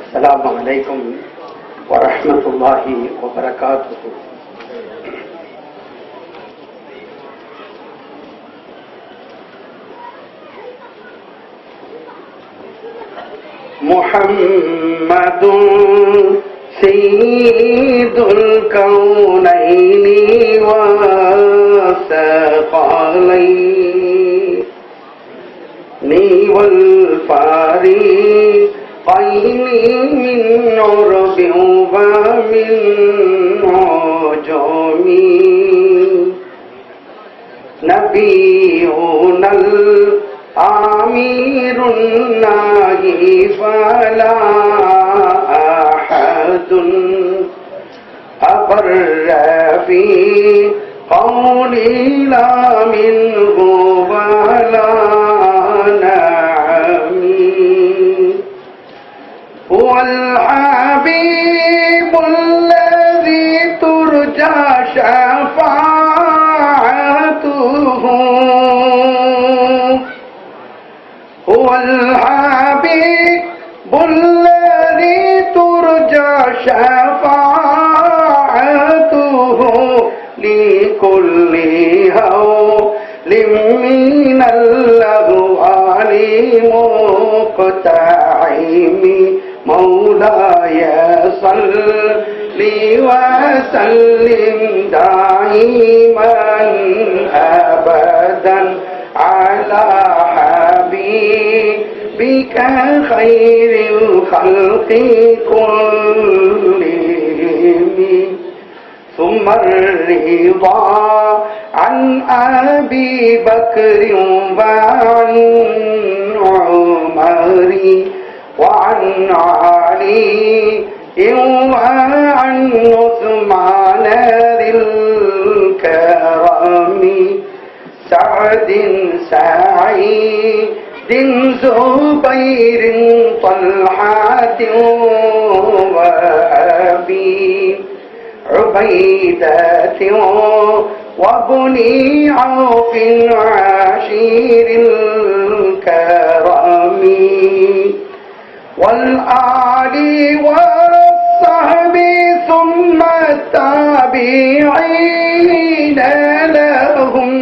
السلام عليكم ورحمة الله وبركاته. محمد سيد الكونين والثقلين والفريقين من عرب ومن عجم نبينا الأمير الناهي فلا أحد أبر في قولي لا منه ولا نعمي هو الحبيب الذي ترجى شفاعته هو الحبيب الذي ترجى شفاعته لكل هول من الأهوال مقتحم مولاي صل وسلم دائما أبدا على حبيبك خير الخلق كلهم ثم الرضا عن أبي بكر وعن عمر وعن علي وعن عثمان ذي الكرم سعد سعيد زبير طلحة وأبي عبيدة وابني عوف عشير الكرم والآل والصحب ثم التابعين لهم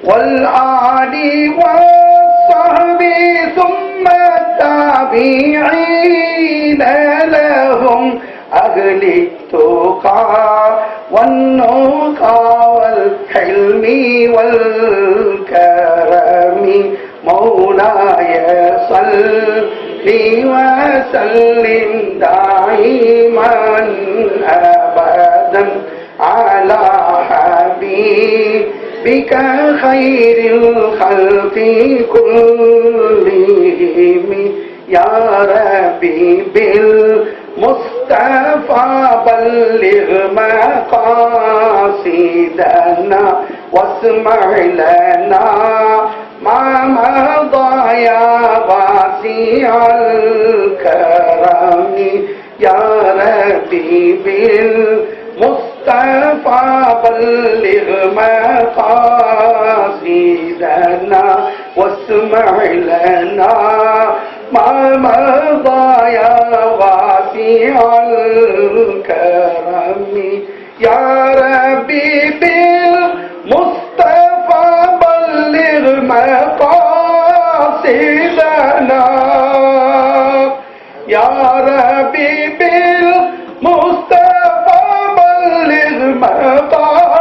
والآل والصحب ثم التابعين لهم أهل التقى والنقى والحلم والكرم مولاي صل وسلم دائما أبدا على حبيبك خير الخلق كلهم يا ربي بالمصطفى بلغ مقاصدنا واسمع لنا ما مضى يا واسع الكرم يا ربي بالمصطفى بلغ مقاصدنا واسمع لنا ما مضى يا واسع الكرم يا ربي بالمصطفى بلغ مقاصدنا يا ربي بالمصطفى بلغ مقاصدنا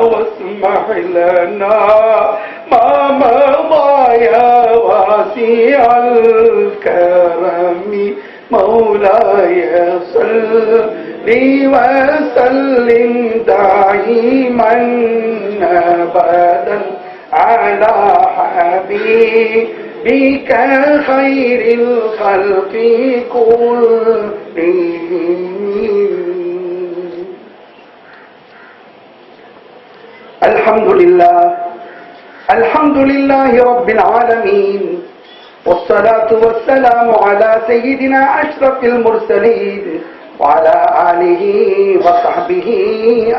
واسمح لنا ما مضى يا واسع الكرم مولاي صل وسلم دائما أبدا على حبيبك خير الخلق كلهم. الحمد لله رب العالمين والصلاة والسلام على سيدنا أشرف المرسلين وعلى آله وصحبه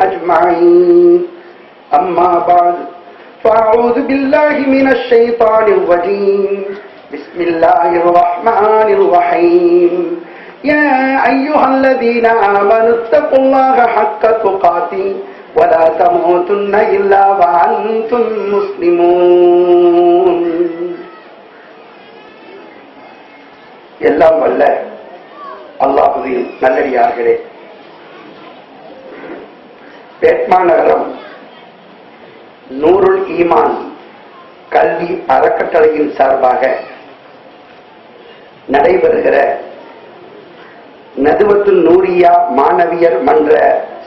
أجمعين. أما بعد فأعوذ بالله من الشيطان الرجيم. بسم الله الرحمن الرحيم يا أيها الذين آمنوا اتقوا الله حق تقاته ولا تموتن إلا وأنتم مسلمون. எல்லாம் வல்ல அல்லாஹ்வின் நல்லடியார்களே, பேட்மா நகரம் நூருல் ஈமான் கல்வி அறக்கட்டளையின் சார்பாக நடைபெறுகிற நதுவத்து நூரியா மாணவியர் மன்ற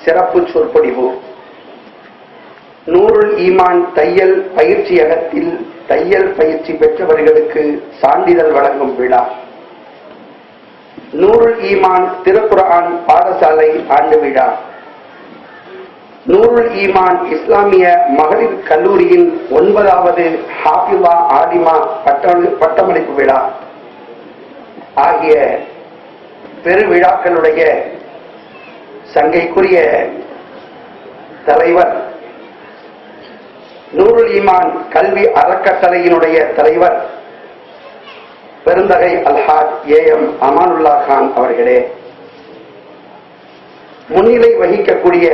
சிறப்பு சொற்பொழிவு நூருல் ஈமான் தையல் பயிற்சியகத்தில் தையல் பயிற்சி பெற்றவர்களுக்கு சான்றிதழ் வழங்கும் விழா, நூருல் ஈமான் திருக்குர்ஆன் பாடசாலை ஆண்டு விழா, நூருல் ஈமான் இஸ்லாமிய மகளிர் கல்லூரியின் 9வது ஹாஃபிலா ஆலிமா பட்டமளிப்பு விழா ஆகிய பெருவிழாக்களுடைய சங்கைக்குரிய தலைவர், நூருல் ஈமான் கல்வி அறக்கட்டளையினுடைய தலைவர் பெருந்தகை அல்ஹாஜ் ஏஎம் அமானுல்லா கான் அவர்களே, முன்னிலை வகிக்கக்கூடிய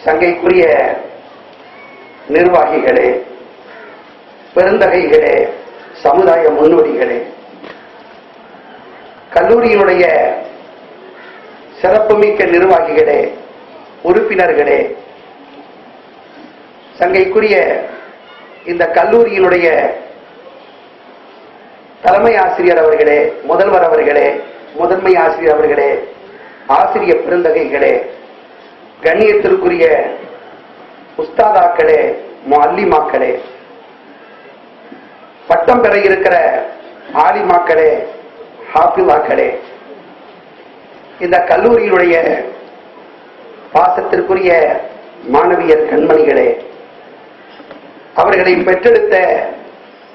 சங்கைக்குரிய நிர்வாகிகளே, பெருந்தகைகளே, சமுதாய முன்னோடிகளே, கல்லூரியினுடைய சிறப்புமிக்க நிர்வாகிகளே, உறுப்பினர்களே, சங்கைக்குரிய இந்த கல்லூரியினுடைய தலைமை ஆசிரியர் அவர்களே, முதல்வர் அவர்களே, முதன்மை ஆசிரியர் அவர்களே, ஆசிரியர் பெருந்தகைகளே, கண்ணியத்திற்குரிய உஸ்தாதாக்களே, முஅல்லிமாக்களே, பட்டம் பெற இருக்கிற ஆலிமாக்களே, ஹாஃபிலாக்களே, இந்த கல்லூரியினுடைய பாசத்திற்குரிய மாணவியர் கண்மணிகளே, அவர்களை பெற்றெடுத்த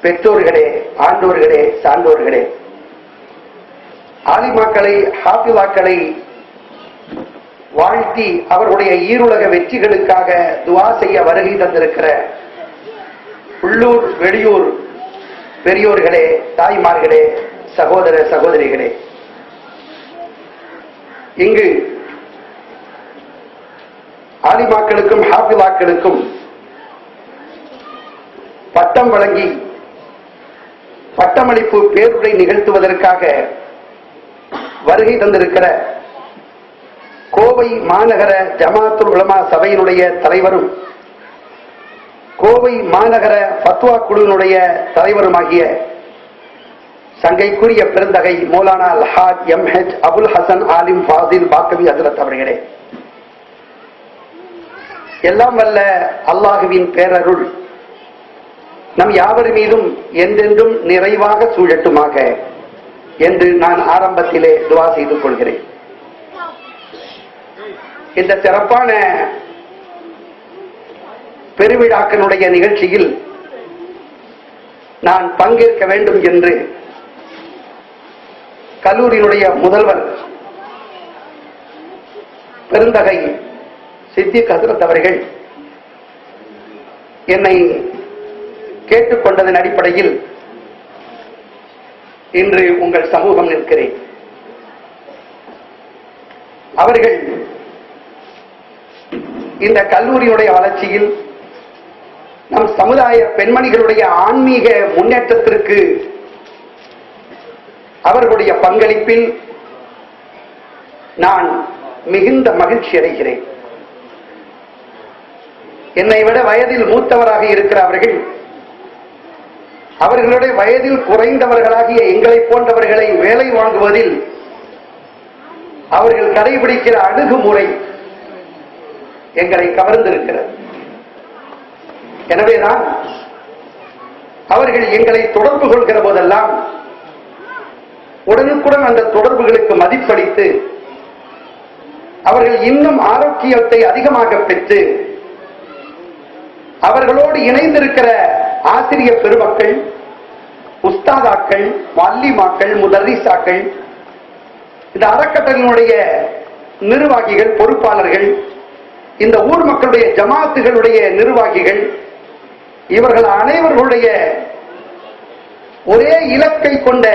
பெற்றோர்களே, ஆண்டோர்களே, சான்றோர்களே, ஆலிமாக்களை, ஹாஃபிலாக்களை வாழ்த்தி அவர்களுடைய ஈருலக வெற்றிகளுக்காக துஆ செய்ய வருகை தந்திருக்கிற உள்ளூர் வெளியூர் பெரியோர்களே, தாய்மார்களே, சகோதர சகோதரிகளே, இங்கு ஆலிமாக்களுக்கும் ஹாஃபிலாக்களுக்கும் பட்டம் வழங்கி பட்டமளிப்பு பேருரை நிகழ்த்துவதற்காக வருகை தந்திருக்கிற கோவை மாநகர ஜமாத்துல் உலமா சபையினுடைய தலைவரும் கோவை மாநகர ஃபத்வா குழுவினுடைய தலைவருமாகிய சங்கைக்குரிய பெருந்தகை மௌலானா அல்ஹாஜ் எம்ஹெச் அபுல் ஹசன் ஆலிம் ஃபாசில் பாக்கவி ஹஜ்ரத் அவர்களே, எல்லாம் வல்ல அல்லாஹுவின் பேரருள் நம் யாவர் மீதும் என்றென்றும் நிறைவாக சூழட்டுமாக என்று நான் ஆரம்பத்திலே துஆ செய்து கொள்கிறேன். இந்த சிறப்பான பெருவிழாக்களுடைய நிகழ்ச்சியில் நான் பங்கேற்க வேண்டும் என்று கல்லூரியினுடைய முதல்வர் பெருந்தகை சித்திக் ஹஸ்ரத் அவர்கள் என்னை கேட்டுக்கொண்டதன் அடிப்படையில் இன்று உங்கள் சமூகம் நிற்கிறேன். அவர்கள் இந்த கல்லூரியுடைய வளர்ச்சியில் நம் சமுதாய பெண்மணிகளுடைய ஆன்மீக முன்னேற்றத்திற்கு அவர்களுடைய பங்களிப்பில் நான் மிகுந்த மகிழ்ச்சி அடைகிறேன். என்னை விட வயதில் மூத்தவராக இருக்கிற அவர்களுடைய வயதில் குறைந்தவர்களாகிய எங்களை போன்றவர்களை வேலை வாங்குவதில் அவர்கள் கடைபிடிக்கிற அணுகுமுறை எங்களை கவர்ந்திருக்கிறது. எனவேதான் அவர்கள் எங்களை தொடர்பு கொள்கிற போதெல்லாம் உடனுக்குடன் அந்த தொடர்புகளுக்கு மதிப்பளித்து அவர்கள் இன்னும் ஆரோக்கியத்தை அதிகமாக பெற்று அவர்களோடு இணைந்திருக்கிற ஆசிரியர் பெருமக்கள், உஸ்தாதாக்கள், முஅல்லிமாக்கள், முதர்ரிசாக்கள், இந்த அறக்கட்டளையினுடைய நிர்வாகிகள், பொறுப்பாளர்கள், இந்த ஊர் மக்களுடைய ஜமாத்துகளுடைய நிர்வாகிகள், இவர்கள் அனைவர்களுடைய ஒரே இலக்கை கொண்ட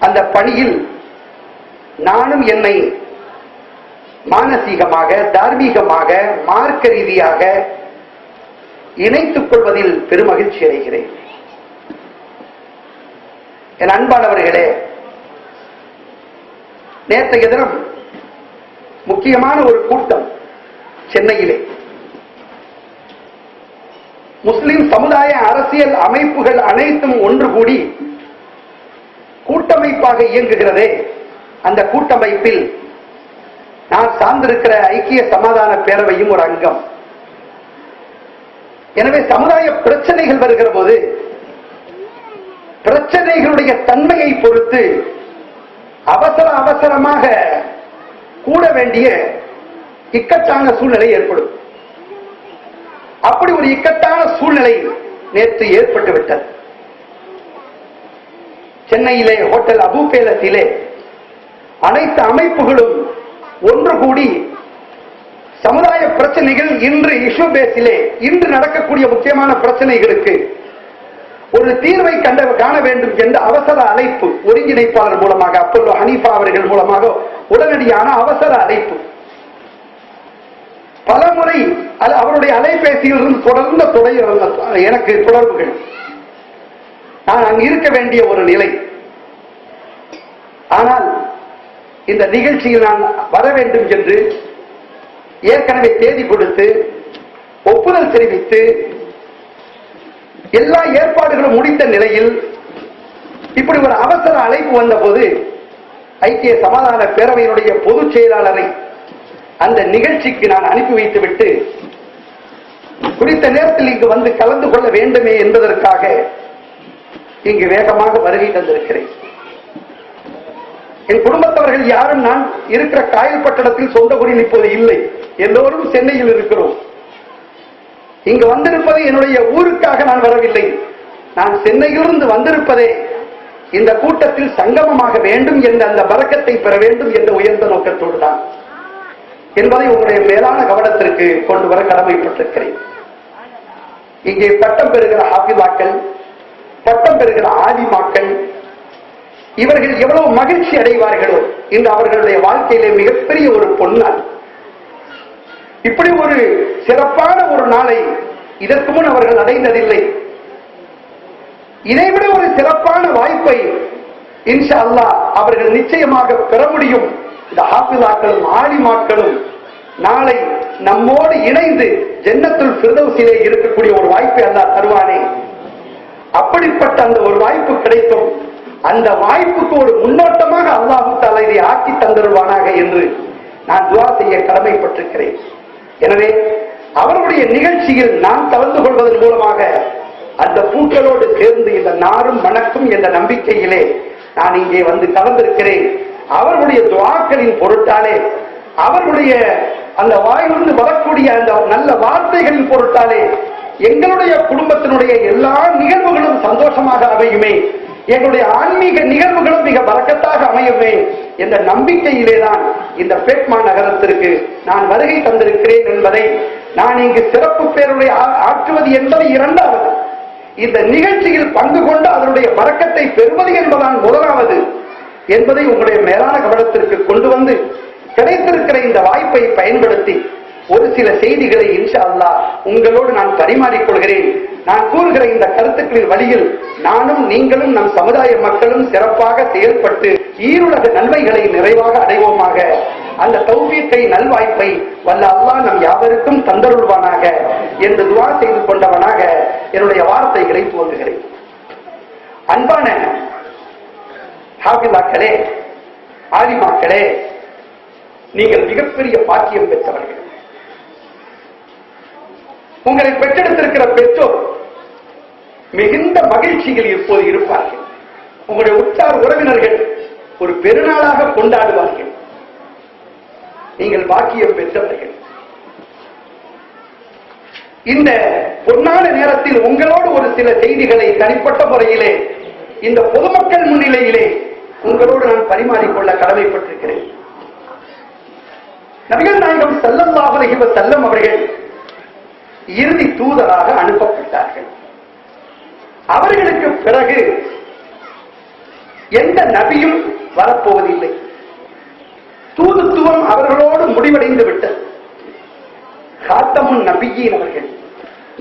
அந்த பணியில் நானும் என்னை மானசீகமாக, தார்மீகமாக, மார்க்க ரீதியாக இணைத்துக் கொள்வதில் பெருமகிழ்ச்சி அடைகிறேன். என் அன்பானவர்களே, நேற்றைய தினம் முக்கியமான ஒரு கூட்டம் சென்னையிலே முஸ்லிம் சமுதாய அரசியல் அமைப்புகள் அனைத்தும் ஒன்று கூடி கூட்டமைப்பாக இயங்குகிறதே, அந்த கூட்டமைப்பில் நான் சார்ந்திருக்கிற ஐக்கிய சமாதான பேரவையும் ஒரு அங்கம். எனவே சமுதாய பிரச்சனைகள் வருகிற போது பிரச்சனைகளுடைய தன்மையை பொறுத்து அவசரமாக கூட வேண்டிய இக்கட்டான சூழ்நிலை ஏற்படும். அப்படி ஒரு இக்கட்டான சூழ்நிலை நேற்று ஏற்பட்டுவிட்டது. சென்னையிலே ஹோட்டல் அபு பேலஸிலே அனைத்து அமைப்புகளும் ஒன்று கூடி சமுதாய பிரச்சனைகள் இன்று இஷ்யூ பேஸிலே இன்று நடக்கக்கூடிய முக்கியமான பிரச்சனைகளுக்கு ஒரு தீர்வை காண வேண்டும் என்ற அவசர அழைப்பு ஒருங்கிணைப்பாளர் மூலமாக அப்பல்லோ ஹனீஃபா அவர்கள் மூலமாக உடனடியான அவசர அழைப்பு. பலமுறை அவருடைய அலைபேசியிலிருந்து தொடர்ந்த எனக்கு தொடர்புகள். நான் அங்கு இருக்க வேண்டிய ஒரு நிலை. ஆனால் இந்த நிகழ்ச்சியில் நான் வர வேண்டும் என்று ஏற்கனவே தேதி கொடுத்து ஒப்புதல் தெரிவித்து எல்லா ஏற்பாடுகளும் முடித்த நிலையில் இப்படி ஒரு அவசர அழைப்பு வந்த போது ஐக்கிய சமாதான பேரவையினுடைய பொதுச் செயலாளரை அந்த நிகழ்ச்சிக்கு நான் அனுப்பி வைத்துவிட்டு குறித்த நேரத்தில் இங்கு வந்து கலந்து கொள்ள வேண்டுமே என்பதற்காக இங்கு வேகமாக வருகை தந்திருக்கிறேன். என் குடும்பத்தவர்கள் யாரும் நான் இருக்கிற காயல் பட்டணத்தில் சொந்த குடியில் இப்போது இல்லை. எல்லோரும் சென்னையில் இருக்கிறோம். இங்கு வந்திருப்பது என்னுடைய ஊருக்காக நான் வரவில்லை. நான் சென்னையிலிருந்து வந்திருப்பதே இந்த கூட்டத்தில் சங்கமமாக வேண்டும் என்ற அந்த பரக்கத்தை பெற வேண்டும் என்ற உயர்ந்த நோக்கத்தோடு தான் என்பதை உங்களுடைய மேலான கவனத்திற்கு கொண்டு வர கடமைப்பட்டிருக்கிறேன். இங்கே பட்டம் பெறுகிற ஹாஃபிலாக்கள், பட்டம் பெறுகிற ஆலிமாக்கள், இவர்கள் எவ்வளவு மகிழ்ச்சி அடைவார்களோ இந்த அவர்களுடைய வாழ்க்கையிலே மிகப்பெரிய ஒரு பொன்னாள். இப்படி ஒரு சிறப்பான ஒரு நாளை இதற்கு முன் அவர்கள் அடைந்ததில்லை. இதைவிட ஒரு சிறப்பான வாய்ப்பை இன்ஷா அல்லாஹ் அவர்கள் நிச்சயமாக பெற முடியும். இந்த ஹாஃபிலாக்களும் ஆலிமாக்களும் நாளை நம்மோடு இணைந்து ஜன்னத்துல் ஃபிர்தௌஸிலே இருக்கக்கூடிய ஒரு வாய்ப்பை அல்லாஹ் தருவானே. அப்படிப்பட்ட அந்த ஒரு வாய்ப்பு கிடைக்கும். அந்த வாய்ப்புக்கு ஒரு முன்னோட்டமாக அல்லாஹ் தஆலா இதை ஆக்கி தந்தருவானாக என்று நான் துஆ செய்ய கடமைப்பட்டிருக்கிறேன். எனவே அவருடைய நிகழ்ச்சியில் நான் கலந்து கொள்வதன் மூலமாக அந்த பூக்களோடு சேர்ந்து இந்த நாரும் மணக்கும் என்ற நம்பிக்கையிலே நான் இங்கே வந்து கலந்திருக்கிறேன். அவர்களுடைய துஆக்களின் பொருட்டாலே, அவர்களுடைய அந்த வாயிலிருந்து வரக்கூடிய அந்த நல்ல வார்த்தைகளின் பொருட்டாலே எங்களுடைய குடும்பத்தினுடைய எல்லா நிகழ்வுகளும் சந்தோஷமாக அமையுமே, எங்களுடைய ஆன்மீக நிகழ்வுகளும் மிக பரக்கத்தாக அமையுமே என்ற நம்பிக்கையிலேதான் இந்த பேட்மா நகரத்திற்கு நான் வருகை தந்திருக்கிறேன் என்பதை நான் இங்கு சிறப்பு பேருடைய ஆற்றுவது என்பது இரண்டாவது. இந்த நிகழ்ச்சியில் பங்கு கொண்டு அதனுடைய பரக்கத்தை பெறுவது என்பதான் முதலாவது என்பதை உங்களுடைய மேலான கவனத்திற்கு கொண்டு வந்து கிடைத்திருக்கிற இந்த வாய்ப்பை பயன்படுத்தி ஒரு சில செய்திகளை இன்ஷா அல்லாஹ் உங்களோடு நான் பரிமாறிக்கொள்கிறேன். நான் கூறுகிற இந்த கருத்துக்களின் வழியில் நானும் நீங்களும் நம் சமுதாய மக்களும் சிறப்பாக செயல்பட்டு ஈருலக நன்மைகளை நிறைவாக அடைவோமாக. அந்த தௌஃபீக்கை, நல்வாய்ப்பை வல்ல அல்லாஹ் நம் யாவருக்கும் தந்தருள்வானாக என்று துஆ செய்து கொண்டவனாக என்னுடைய வார்த்தைகளை துவங்குகிறேன். அன்பான ஹாஃபிலாக்களே, ஆலிமாக்களே, நீங்கள் மிகப்பெரிய பாக்கியம் பெற்றவர்கள். உங்களை பெற்றெடுத்திருக்கிற பெற்றோர் மிகுந்த மகிழ்ச்சியில் இப்போது இருப்பார்கள். உங்களுடைய உற்றார் உறவினர்கள் ஒரு பெருநாளாக கொண்டாடுவார்கள். நீங்கள் பாக்கியம் பெற்றவர்கள். இந்த பொன்னான நேரத்தில் உங்களோடு ஒரு சில செய்திகளை தனிப்பட்ட முறையிலே இந்த பொதுமக்கள் முன்னிலையிலே உங்களோடு நான் பரிமாறிக்கொள்ள கடமைப்பட்டிருக்கிறேன். நபிகள் நாயகம் ஸல்லல்லாஹு அலைஹி வஸல்லம் அவர்கள் இறுதி தூதராக அனுப்பப்பட்டார்கள். அவர்களுக்கு பிறகு எந்த நபியும் வரப்போவதில்லை. தூதுத்துவம் அவர்களோடு முடிவடைந்து விட்டது. காத்தமுன் நபியின் அவர்கள்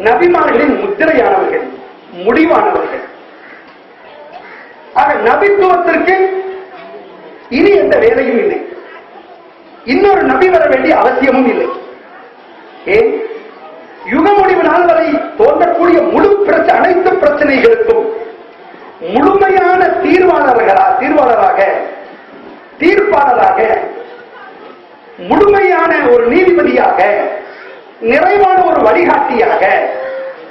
நபிமார்களின் முத்திரையானவர்கள், முடிவானவர்கள். ஆக நபித்துவத்திற்கு இனி எந்த வேலையும் இல்லை. இன்னொரு நபி வர வேண்டிய அவசியமும் இல்லை. ஏன்? யுக முடிவு நாள் வரை தோன்றக்கூடிய முழு அனைத்து பிரச்சனைகளுக்கும் முழுமையான தீர்ப்பாளராக முழுமையான ஒரு நீதிபதியாக, நிறைவான ஒரு வழிகாட்டியாக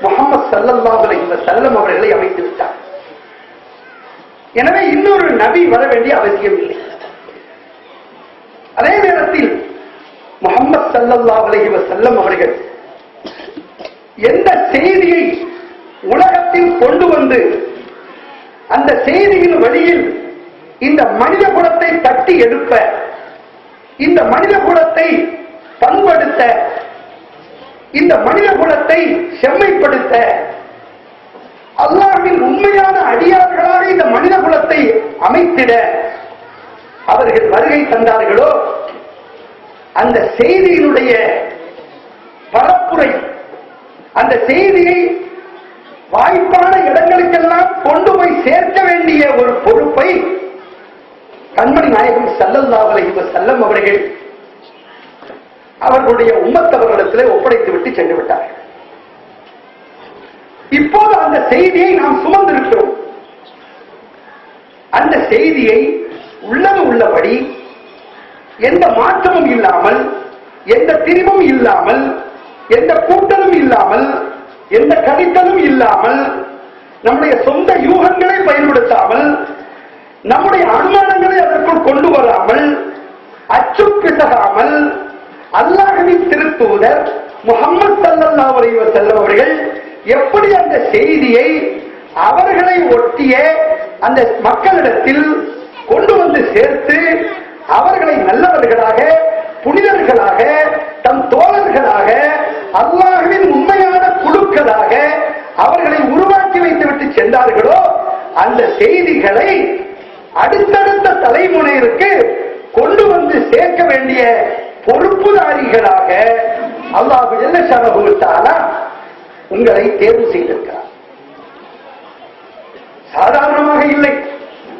முஹம்மது ஸல்லல்லாஹு அலைஹி வஸல்லம் அவர்களை அமைத்து விட்டார். எனவே இன்னொரு நபி வர வேண்டிய அவசியம் இல்லை. அதே நேரத்தில் முஹம்மது ஸல்லல்லாஹு அலைஹி வஸல்லம் அவர்கள் எந்த செய்தியை உலகத்தில் கொண்டு வந்து அந்த செய்தியின் வழியில் இந்த மனித குலத்தை தட்டி எழுப்ப, இந்த மனித குலத்தை பண்படுத்த, இந்த மனித குலத்தை செம்மைப்படுத்த, அல்லாஹ்வின் உண்மையான அடியார்களாக இந்த மனித குலத்தை அமைத்திட அவர்கள் வருகை தந்தார்களோ, அந்த செய்தியினுடைய பரப்புரை, அந்த செய்தியை வாய்ப்பான இடங்களுக்கெல்லாம் கொண்டு போய் சேர்க்க வேண்டிய ஒரு பொறுப்பை கண்மணி நாயகம் ஸல்லல்லாஹு அலைஹி வஸல்லம் அவர்கள் அவர்களுடைய உம்மத்தவர்களிடத்திலே ஒப்படைத்து விட்டு சென்று விட்டார்கள். இப்போது அந்த செய்தியை நாம் சுமந்திருக்கிறோம். அந்த செய்தியை உள்ளது உள்ளபடி, எந்த மாற்றமும் இல்லாமல், எந்த திரிவும் இல்லாமல், எந்த கூட்டலும் இல்லாமல், எந்த கணித்தலும் இல்லாமல், நம்முடைய சொந்த யூகங்களை பயன்படுத்தாமல், நம்முடைய அனுமானங்களை அதற்குள் கொண்டு வராமல், அச்சு பிசகாமல், அல்லாஹ்வின் திருத்தூதர் முஹம்மது ஸல்லல்லாஹு அலைஹி வஸல்லம் அவர்கள் எப்படி அந்த செய்தியை அவர்களை ஒட்டிய அந்த மக்களிடத்தில் கொண்டு வந்து சேர்த்து அவர்களை நல்லவர்களாக, புனிதர்களாக, தம் தோழர்களாக, அல்லாஹ்வின் உண்மையான குழுக்களாக அவர்களை உருவாக்கி வைத்துவிட்டு சென்றார்களோ, அந்த செய்திகளை அடுத்தடுத்த தலைமுறையிற்கு கொண்டு வந்து சேர்க்க வேண்டிய பொறுப்புதாரிகளாக அல்லாஹ் ஜல்ல ஷஅனஹு தஆலா உங்களை தேர்வு செய்திருக்கிறார். சாதாரணமாக இல்லை.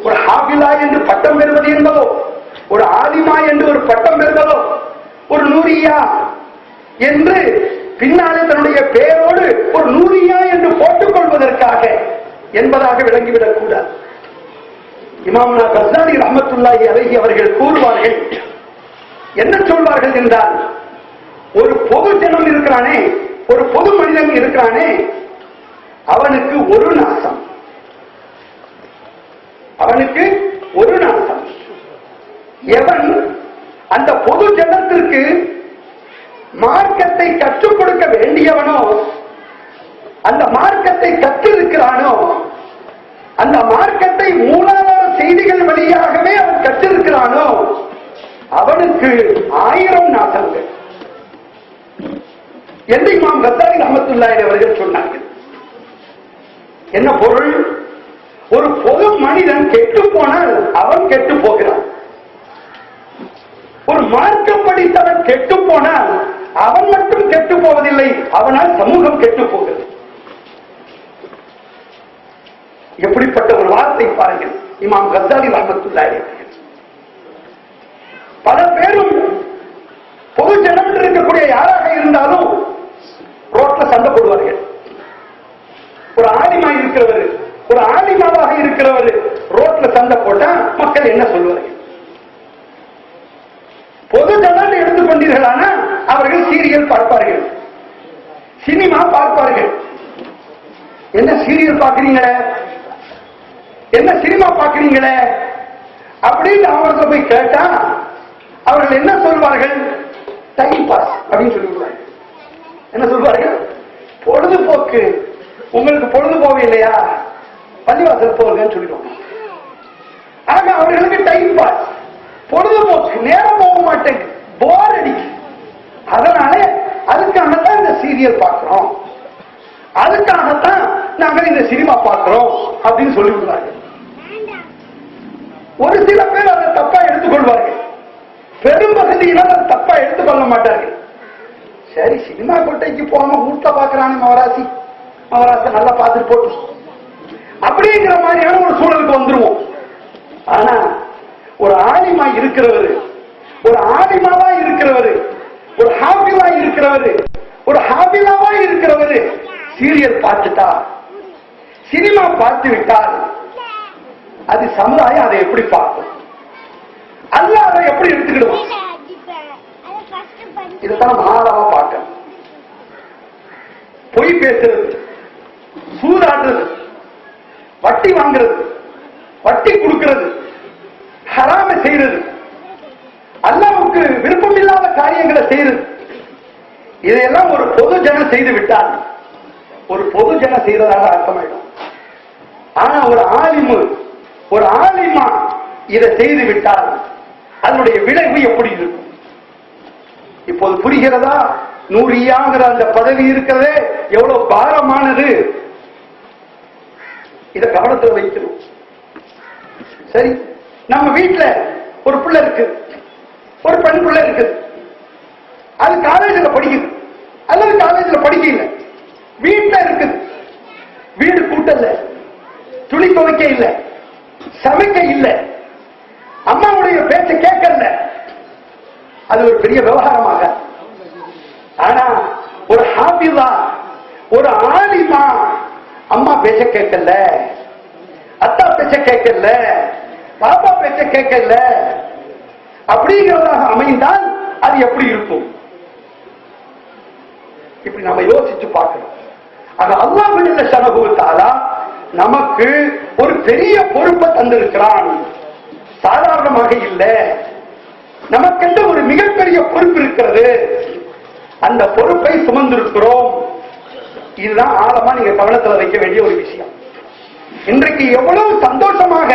ஒரு ஹாஃபிலா என்று பட்டம் பெறுவது என்பதோ, ஒரு ஆலிமா என்று ஒரு பட்டம் பெறுவதோ, ஒரு நூரியா என்று பின்னாலே தன்னுடைய பெயரோடு ஒரு நூரியா என்று போட்டுக் கொள்வதற்காக என்பதாக விளங்கிவிடக் கூடாது. இமாமுனா கஸ்ஸாலி ரஹ்மத்துல்லாஹி அலைஹி அவர்கள் கூறுவார்கள், என்ன சொல்வார்கள் என்றால், ஒரு பொது ஜனம் இருக்கிறானே, ஒரு பொது மனிதன் இருக்கிறானே, அவனுக்கு ஒரு நாசம், அவனுக்கு ஒரு நாசம். எவன் அந்த பொது ஜனத்திற்கு மார்க்கத்தை கற்றுக் கொடுக்க வேண்டியவனோ, அந்த மார்க்கத்தை கற்றிருக்கிறானோ, அந்த மார்க்கத்தை மூலாதார செய்திகள் வழியாகவே அவன் கற்றிருக்கிறானோ, அவனுக்கு 1000 நாசங்கள் என்று இமாம் கஸ்ஸாலி ரஹ்மத்துல்லாஹி அவர்கள் சொன்னார்கள். என்ன பொருள்? ஒரு பொது மனிதன் கெட்டு போனால் அவன் கெட்டு போகிறான். ஒரு மார்க்கம் படித்தவன் கெட்டு போனால் அவன் மட்டும் கெட்டு போவதில்லை, அவனால் சமூகம் கெட்டு போகிறது. எப்படிப்பட்ட ஒரு வார்த்தை பாருங்கள் இமாம் கஸ்ஸாலி ரஹ்மத்துல்லாஹி அவர்கள். பல பேரும் பொது ஜனம் இருக்கக்கூடிய யாராக இருந்தாலும் ரோட்ல சண்டை போடுவார்கள். ஒரு ஆலிமா இருக்கிறவர், ஒரு ஆலிமாவாக இருக்கிறவர் ரோட்ல சண்டை போட்டா மக்கள் என்ன சொல்வார்கள்? பொது ஜனம் எடுத்துக்கொண்டீர்களானா அவர்கள் சீரியல் பார்ப்பார்கள், சினிமா பார்ப்பார்கள். என்ன சீரியல் பார்க்கிறீங்களே, என்ன சினிமா பார்க்கிறீங்களே அப்படின்னு அவர்கிட்ட போய் கேட்டா அவர்கள் என்ன சொல்வார்கள்? டைம் பாஸ் அப்படின்னு சொல்லிவிடுவார்கள். என்ன சொல்வார்கள்? பொழுதுபோக்கு. உங்களுக்கு பொழுதுபோக்கு இல்லையா, பள்ளிவாசல் போகுங்கன்னு சொல்லிடுவாங்க. ஆக அவர்களுக்கு டைம் பாஸ், பொழுதுபோக்கு, நேரம் போக மாட்டேங்குது, போர் அடிக்கு. அதனால அதுக்கான தான் இந்த சீரியல் பார்க்கிறோம். அதுக்காகத்தான் நாங்கள் இந்த சினிமா பார்க்கிறோம் அப்படின்னு சொல்லி விடுவார்கள். ஒரு சில பேர் அதை தப்பா எடுத்துக்கொள்வார்கள், பெரும்பகுதியினர் அதை தப்பா எடுத்துக்கொள்ள மாட்டார்கள். சரி, சினிமா கொட்டைக்கு போகாம வீட்டுல பாக்குறானே மவராசி நல்லா பார்த்துட்டு போட்டு அப்படிங்கிற மாதிரியான ஒரு சூழலுக்கு வந்துருவோம். ஆனா ஒரு ஆலிமா இருக்கிறவரு, ஒரு ஆலிமாவா இருக்கிறவரு, ஒரு ஹாபிலா இருக்கிறவரு, ஒரு ஹாபிலாவா இருக்கிறவரு சீரியல் பார்த்துட்டா, சினிமா பார்த்து விட்டால் அது சமுதாயம் அதை எப்படி பார்க்கும், அல்லாஹ் அதை எப்படி எடுத்துக்கிடுவோம்? இதைத்தான் ஆழமா பார்க்க. பொய் பேசுறது, சூதாடுறது, வட்டி வாங்குறது, வட்டி கொடுக்கிறது, ஹராம செய்யறது, அல்லாஹ்வுக்கு விருப்பம் இல்லாத காரியங்களை செய்யறது, இதையெல்லாம் ஒரு பொது ஜனம் செய்து விட்டால் ஒரு பொது ஜனம் செய்யறதாக அர்த்தமாயிடும். ஆனா ஒரு ஆலிமு, ஒரு ஆலிமா இதை செய்து விட்டால் அதனுடைய விளைவு எப்படி இருக்கும்? இப்போது புரிகிறதா? நூறியாங்கிற அந்த பதவி இருக்கிறதே எவ்வளவு பாரமானது. இத கவனத்தில் வைக்கணும். சரி, நம்ம வீட்டுல ஒரு பிள்ளை இருக்கு, ஒரு பெண் பிள்ளை இருக்கு, அது காலேஜில் படிக்குது அல்லது காலேஜில் படிக்கல, வீட்டுல இருக்குது, வீடு கூட்டல, துணி துவைக்க இல்ல, சமைக்க இல்ல, அம்மாவுடைய பேச்சை கேட்கல, அது ஒரு பெரிய விவகாரமாக. ஆனா ஒரு ஹாபிலா, ஒரு ஆலிமா அம்மா பேச்ச கேட்கல, அத்தா பேச்ச கேட்கல, பாப்பா பேச்ச கேட்கல அப்படிங்கிறதாக அமைந்தால் அது எப்படி இருக்கும்? இப்படி நம்ம யோசிச்சு பார்க்கணும். ஆக அல்லாஹ் ஜல்ல ஷஅனஹு வ தஆலா நமக்கு ஒரு பெரிய பொறுப்பை தந்திருக்கிறான். சாதாரணமாக இல்லை, நமக்கென்று ஒரு மிகப்பெரிய பொறுப்பு இருக்கிறது. அந்த பொறுப்பை சுமந்திருக்கிறோம். இதுதான் ஆழமா நீங்க கவனத்தில் வைக்க வேண்டிய ஒரு விஷயம். இன்றைக்கு எவ்வளவு சந்தோஷமாக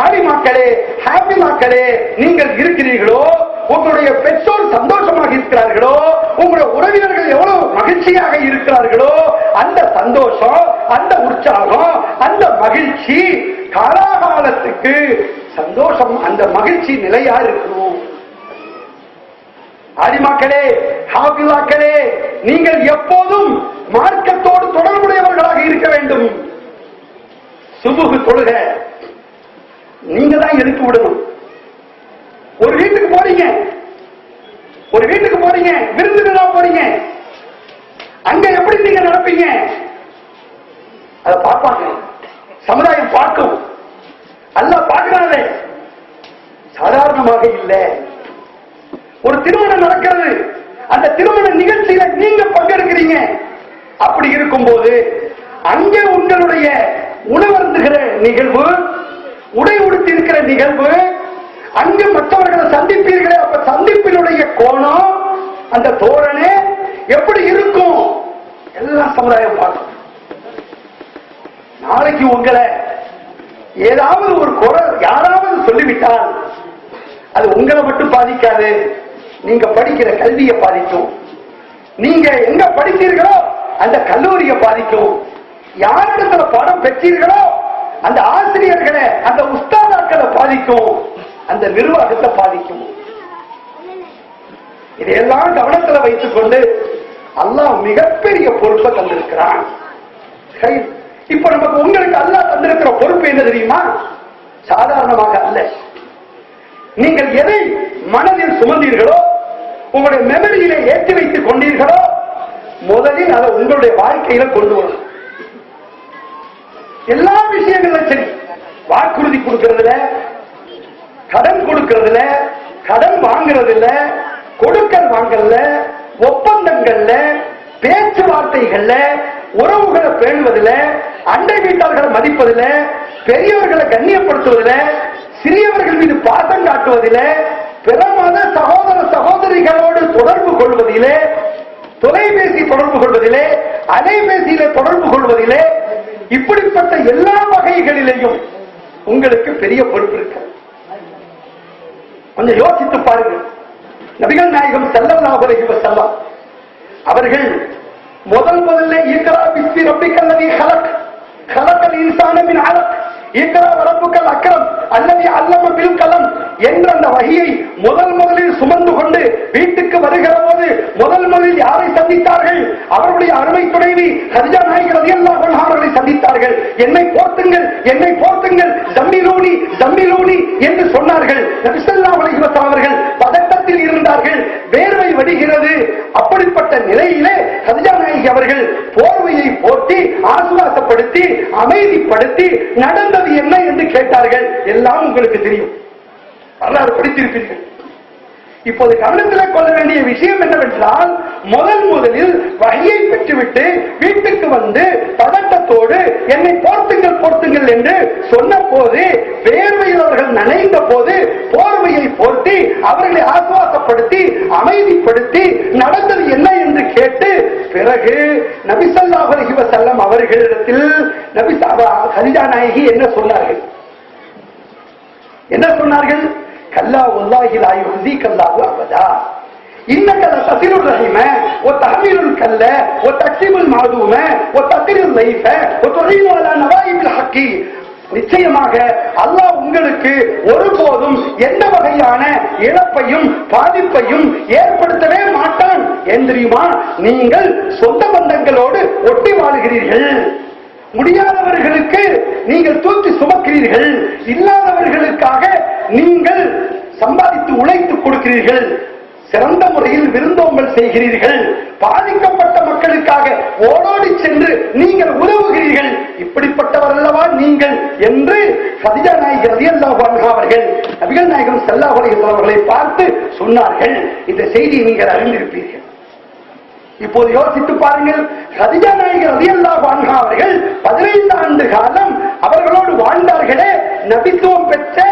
ஆலிமாக்களே, ஹாபிமாக்களே நீங்கள் இருக்கிறீர்களோ, உங்களுடைய பெற்றோர் சந்தோஷமாக இருக்கிறார்களோ, உங்களுடைய உறவினர்கள் எவ்வளவு மகிழ்ச்சியாக இருக்கிறார்களோ, அந்த சந்தோஷம், அந்த உற்சாகம், அந்த மகிழ்ச்சி காலாகாலத்துக்கு சந்தோஷம், அந்த மகிழ்ச்சி நிலையா இருக்கணும். ஆலிமாக்களே, ஹாபிலாக்களே, நீங்கள் எப்போதும் மார்க்கத்தோடு தொடர்புடையவர்களாக இருக்க வேண்டும். சுபுஹ் தொழுக நீங்க தான் எடுத்து விடணும். ஒரு வீட்டுக்கு போறீங்க, ஒரு வீட்டுக்கு போறீங்க, விருந்துகளா போறீங்க, அங்க எப்படி நீங்க நடப்பீங்க அதை பார்ப்பாங்க, சமுதாயம் பார்க்கும். அல்லாஹ் பார்க்கிறானே, சாதாரணமாக இல்லை. ஒரு திருமணம் நடக்கிறது, அந்த திருமண நிகழ்ச்சியில நீங்க பங்கெடுக்கிறீங்க. அப்படி இருக்கும்போது அங்கே உங்களுடைய உணவருந்துகிற நிகழ்வு, உடை உடுத்தி இருக்கிற நிகழ்வு, அங்கு மற்றவர்களை சந்திப்பீர்களே, அப்ப சந்திப்பினுடைய கோணம், அந்த தோரணை எப்படி இருக்கும் எல்லாம் சமுதாயம் பார்க்கும். நாளைக்கு உங்களை ஏதாவது ஒரு குரல் யாராவது சொல்லிவிட்டால் அது உங்களை மட்டும் பாதிக்காது, நீங்க படிக்கிற கல்வியை பாதிக்கும், நீங்க எங்க படித்தீர்களோ அந்த கல்லூரியை பாதிக்கும், யாரிடத்துல பாடம் பெற்றீர்களோ அந்த ஆசிரியர்களை, அந்த உஸ்தாதாக்களை பாதிக்கும், அந்த நிர்வாகத்தை பாதிக்கும். இதையெல்லாம் கவனத்தில் வைத்துக் கொண்டு அல்லாஹ் மிகப்பெரிய பொறுப்பை தந்திருக்கிறான். இப்ப நமக்கு உங்களுக்கு அல்லாஹ் தந்திருக்கிற பொறுப்பு என்ன தெரியுமா? சாதாரணமாக அல்ல. நீங்கள் எதை மனதில் சுமந்தீர்களோ, உங்களுடைய மெமரியில ஏற்றி வைத்துக் கொண்டீர்களோ, முதலில் அதை உங்களுடைய வாழ்க்கையில கொண்டு வரும். எல்லா விஷயங்களும் சரி, வாக்குறுதி கொடுக்கிறதுல, கடன் கொடுக்கிறதுல, கடன் வாங்குறதுல, கொடுக்கல் வாங்கல, ஒப்பந்தங்கள்ல, பேச்சுவார்த்தைகள்ல, உறவுகளை பேணுவதில், அண்டை வீட்டாளர்களை மதிப்பதில், பெரியவர்களை கண்ணியப்படுத்துவதில், சிறியவர்கள் மீது பாசம் காட்டுவதில், பிற மத சகோதர சகோதரிகளோடு தொடர்பு கொள்வதிலே, தொலைபேசி தொடர்பு கொள்வதிலே, அலைபேசியில தொடர்பு கொள்வதிலே, இப்படிப்பட்ட எல்லா வகைகளிலேயும் உங்களுக்கு பெரிய பொறுப்பு இருக்கு. கொஞ்சம் யோசித்து பாருங்கள். நபிகள் நாயகம் ஸல்லல்லாஹு அலைஹி வஸல்லம் அவர்கள் முதல்ல இக்ரா பிஸ்மி ரப்பிக்கல்லதீ ஹலக் ஹலக்கல் இன்சான மின் அலக் இக்ரா ரப்புக்கல் அக்ரம் அல்லதீ அல்லம பில் கலம் என்ற அந்த வஹியை முதலில் சுமந்து கொண்டு வீட்டுக்கு வருகிற போது முதலில் யாரை சந்தித்தார்கள்? அவருடைய அருமை துணைவி கதீஜா நாயகி ரலியல்லாஹு அன்ஹா அவர்களை சந்தித்தார்கள். என்னை போர்த்துங்கள் ஜம்மிலூனி ஜம்மிலூனி என்று சொன்னார்கள். நபி ஸல்லல்லாஹு அலைஹி வஸல்லம் அவர்கள் பதட்டத்தில் இருந்தார்கள், வேர்வை வடிகிறது. அப்படிப்பட்ட நிலையிலே கதீஜா நாயகி அவர்கள் போர்வையை போட்டி ஆசுவாசப்படுத்தி அமைதிப்படுத்தி நடந்தது என்ன என்று கேட்டார்கள். எல்லாம் உங்களுக்கு தெரியும், வரலாறு படித்திருப்பீர்கள். இப்போது கவனத்தில் கொள்ள வேண்டிய விஷயம் என்னவென்றால், முதலில் வகையை பெற்றுவிட்டு வீட்டுக்கு வந்து பதட்டத்தோடு என்னை போர்த்துங்கள் என்று சொன்ன போது, வேர்வையில் அவர்கள் நனைந்த போது போர்வையை போர்த்தி அவர்களை ஆசுவாசப்படுத்தி அமைதிப்படுத்தி நடந்தது என்ன என்று கேட்டு பிறகு நபி ஸல்லல்லாஹு அலைஹி வஸல்லம் அவர்களிடத்தில் கதீஜா நாயகி என்ன சொன்னார்கள்? கல்லா வல்லாஹி லா யுஹ்ஸீக அல்லாஹு அபதா இன்னக லதஸிலுர் ரஹீம வ தஹ்மீலுல் கல்ல வ தக்ஸிபுல் மஅதூம வ தக்ரில் லைஃப வ துஈனு அலா நவாயிபில் ஹக்கி. நிச்சயமாக அல்லாஹ் உங்களுக்கு ஒருபோதும் எந்த வகையான இழப்பையும் பாதிப்பையும் ஏற்படுத்தவே மாட்டான். ஏன் தெரியுமா? நீங்கள் சொந்த பந்தங்களோடு ஒட்டி வாழுகிறீர்கள், முடியாதவர்களுக்கு நீங்கள் தூக்கி சுமக்கிறீர்கள், இல்லாதவர்களுக்காக நீங்கள் சம்பாதித்து உழைத்து கொடுக்கிறீர்கள், சிறந்த முறையில் விருந்தோம்பல் செய்கிறீர்கள், பாதிக்கப்பட்ட மக்களுக்காக ஓடோடி சென்று நீங்கள் உதவுகிறீர்கள். இப்படிப்பட்டவர் அல்லவா நீங்கள் என்று கதீஜா நாயகி ரலியல்லாஹு அன்ஹா அவர்கள் நபிகள் நாயகம் ஸல்லல்லாஹு அலைஹி வஸல்லம் அவர்களை பார்த்து சொன்னார்கள். இந்த செய்தியை நீங்கள் அறிந்திருப்பீர்கள். இப்போது யோசித்து பாருங்கள், கதீஜா நாயகி ரலியல்லாஹு அன்ஹா அவர்கள் 15 ஆண்டு காலம் அவர்களோடு வாழ்ந்தார்களே, நபித்துவம் பெற்ற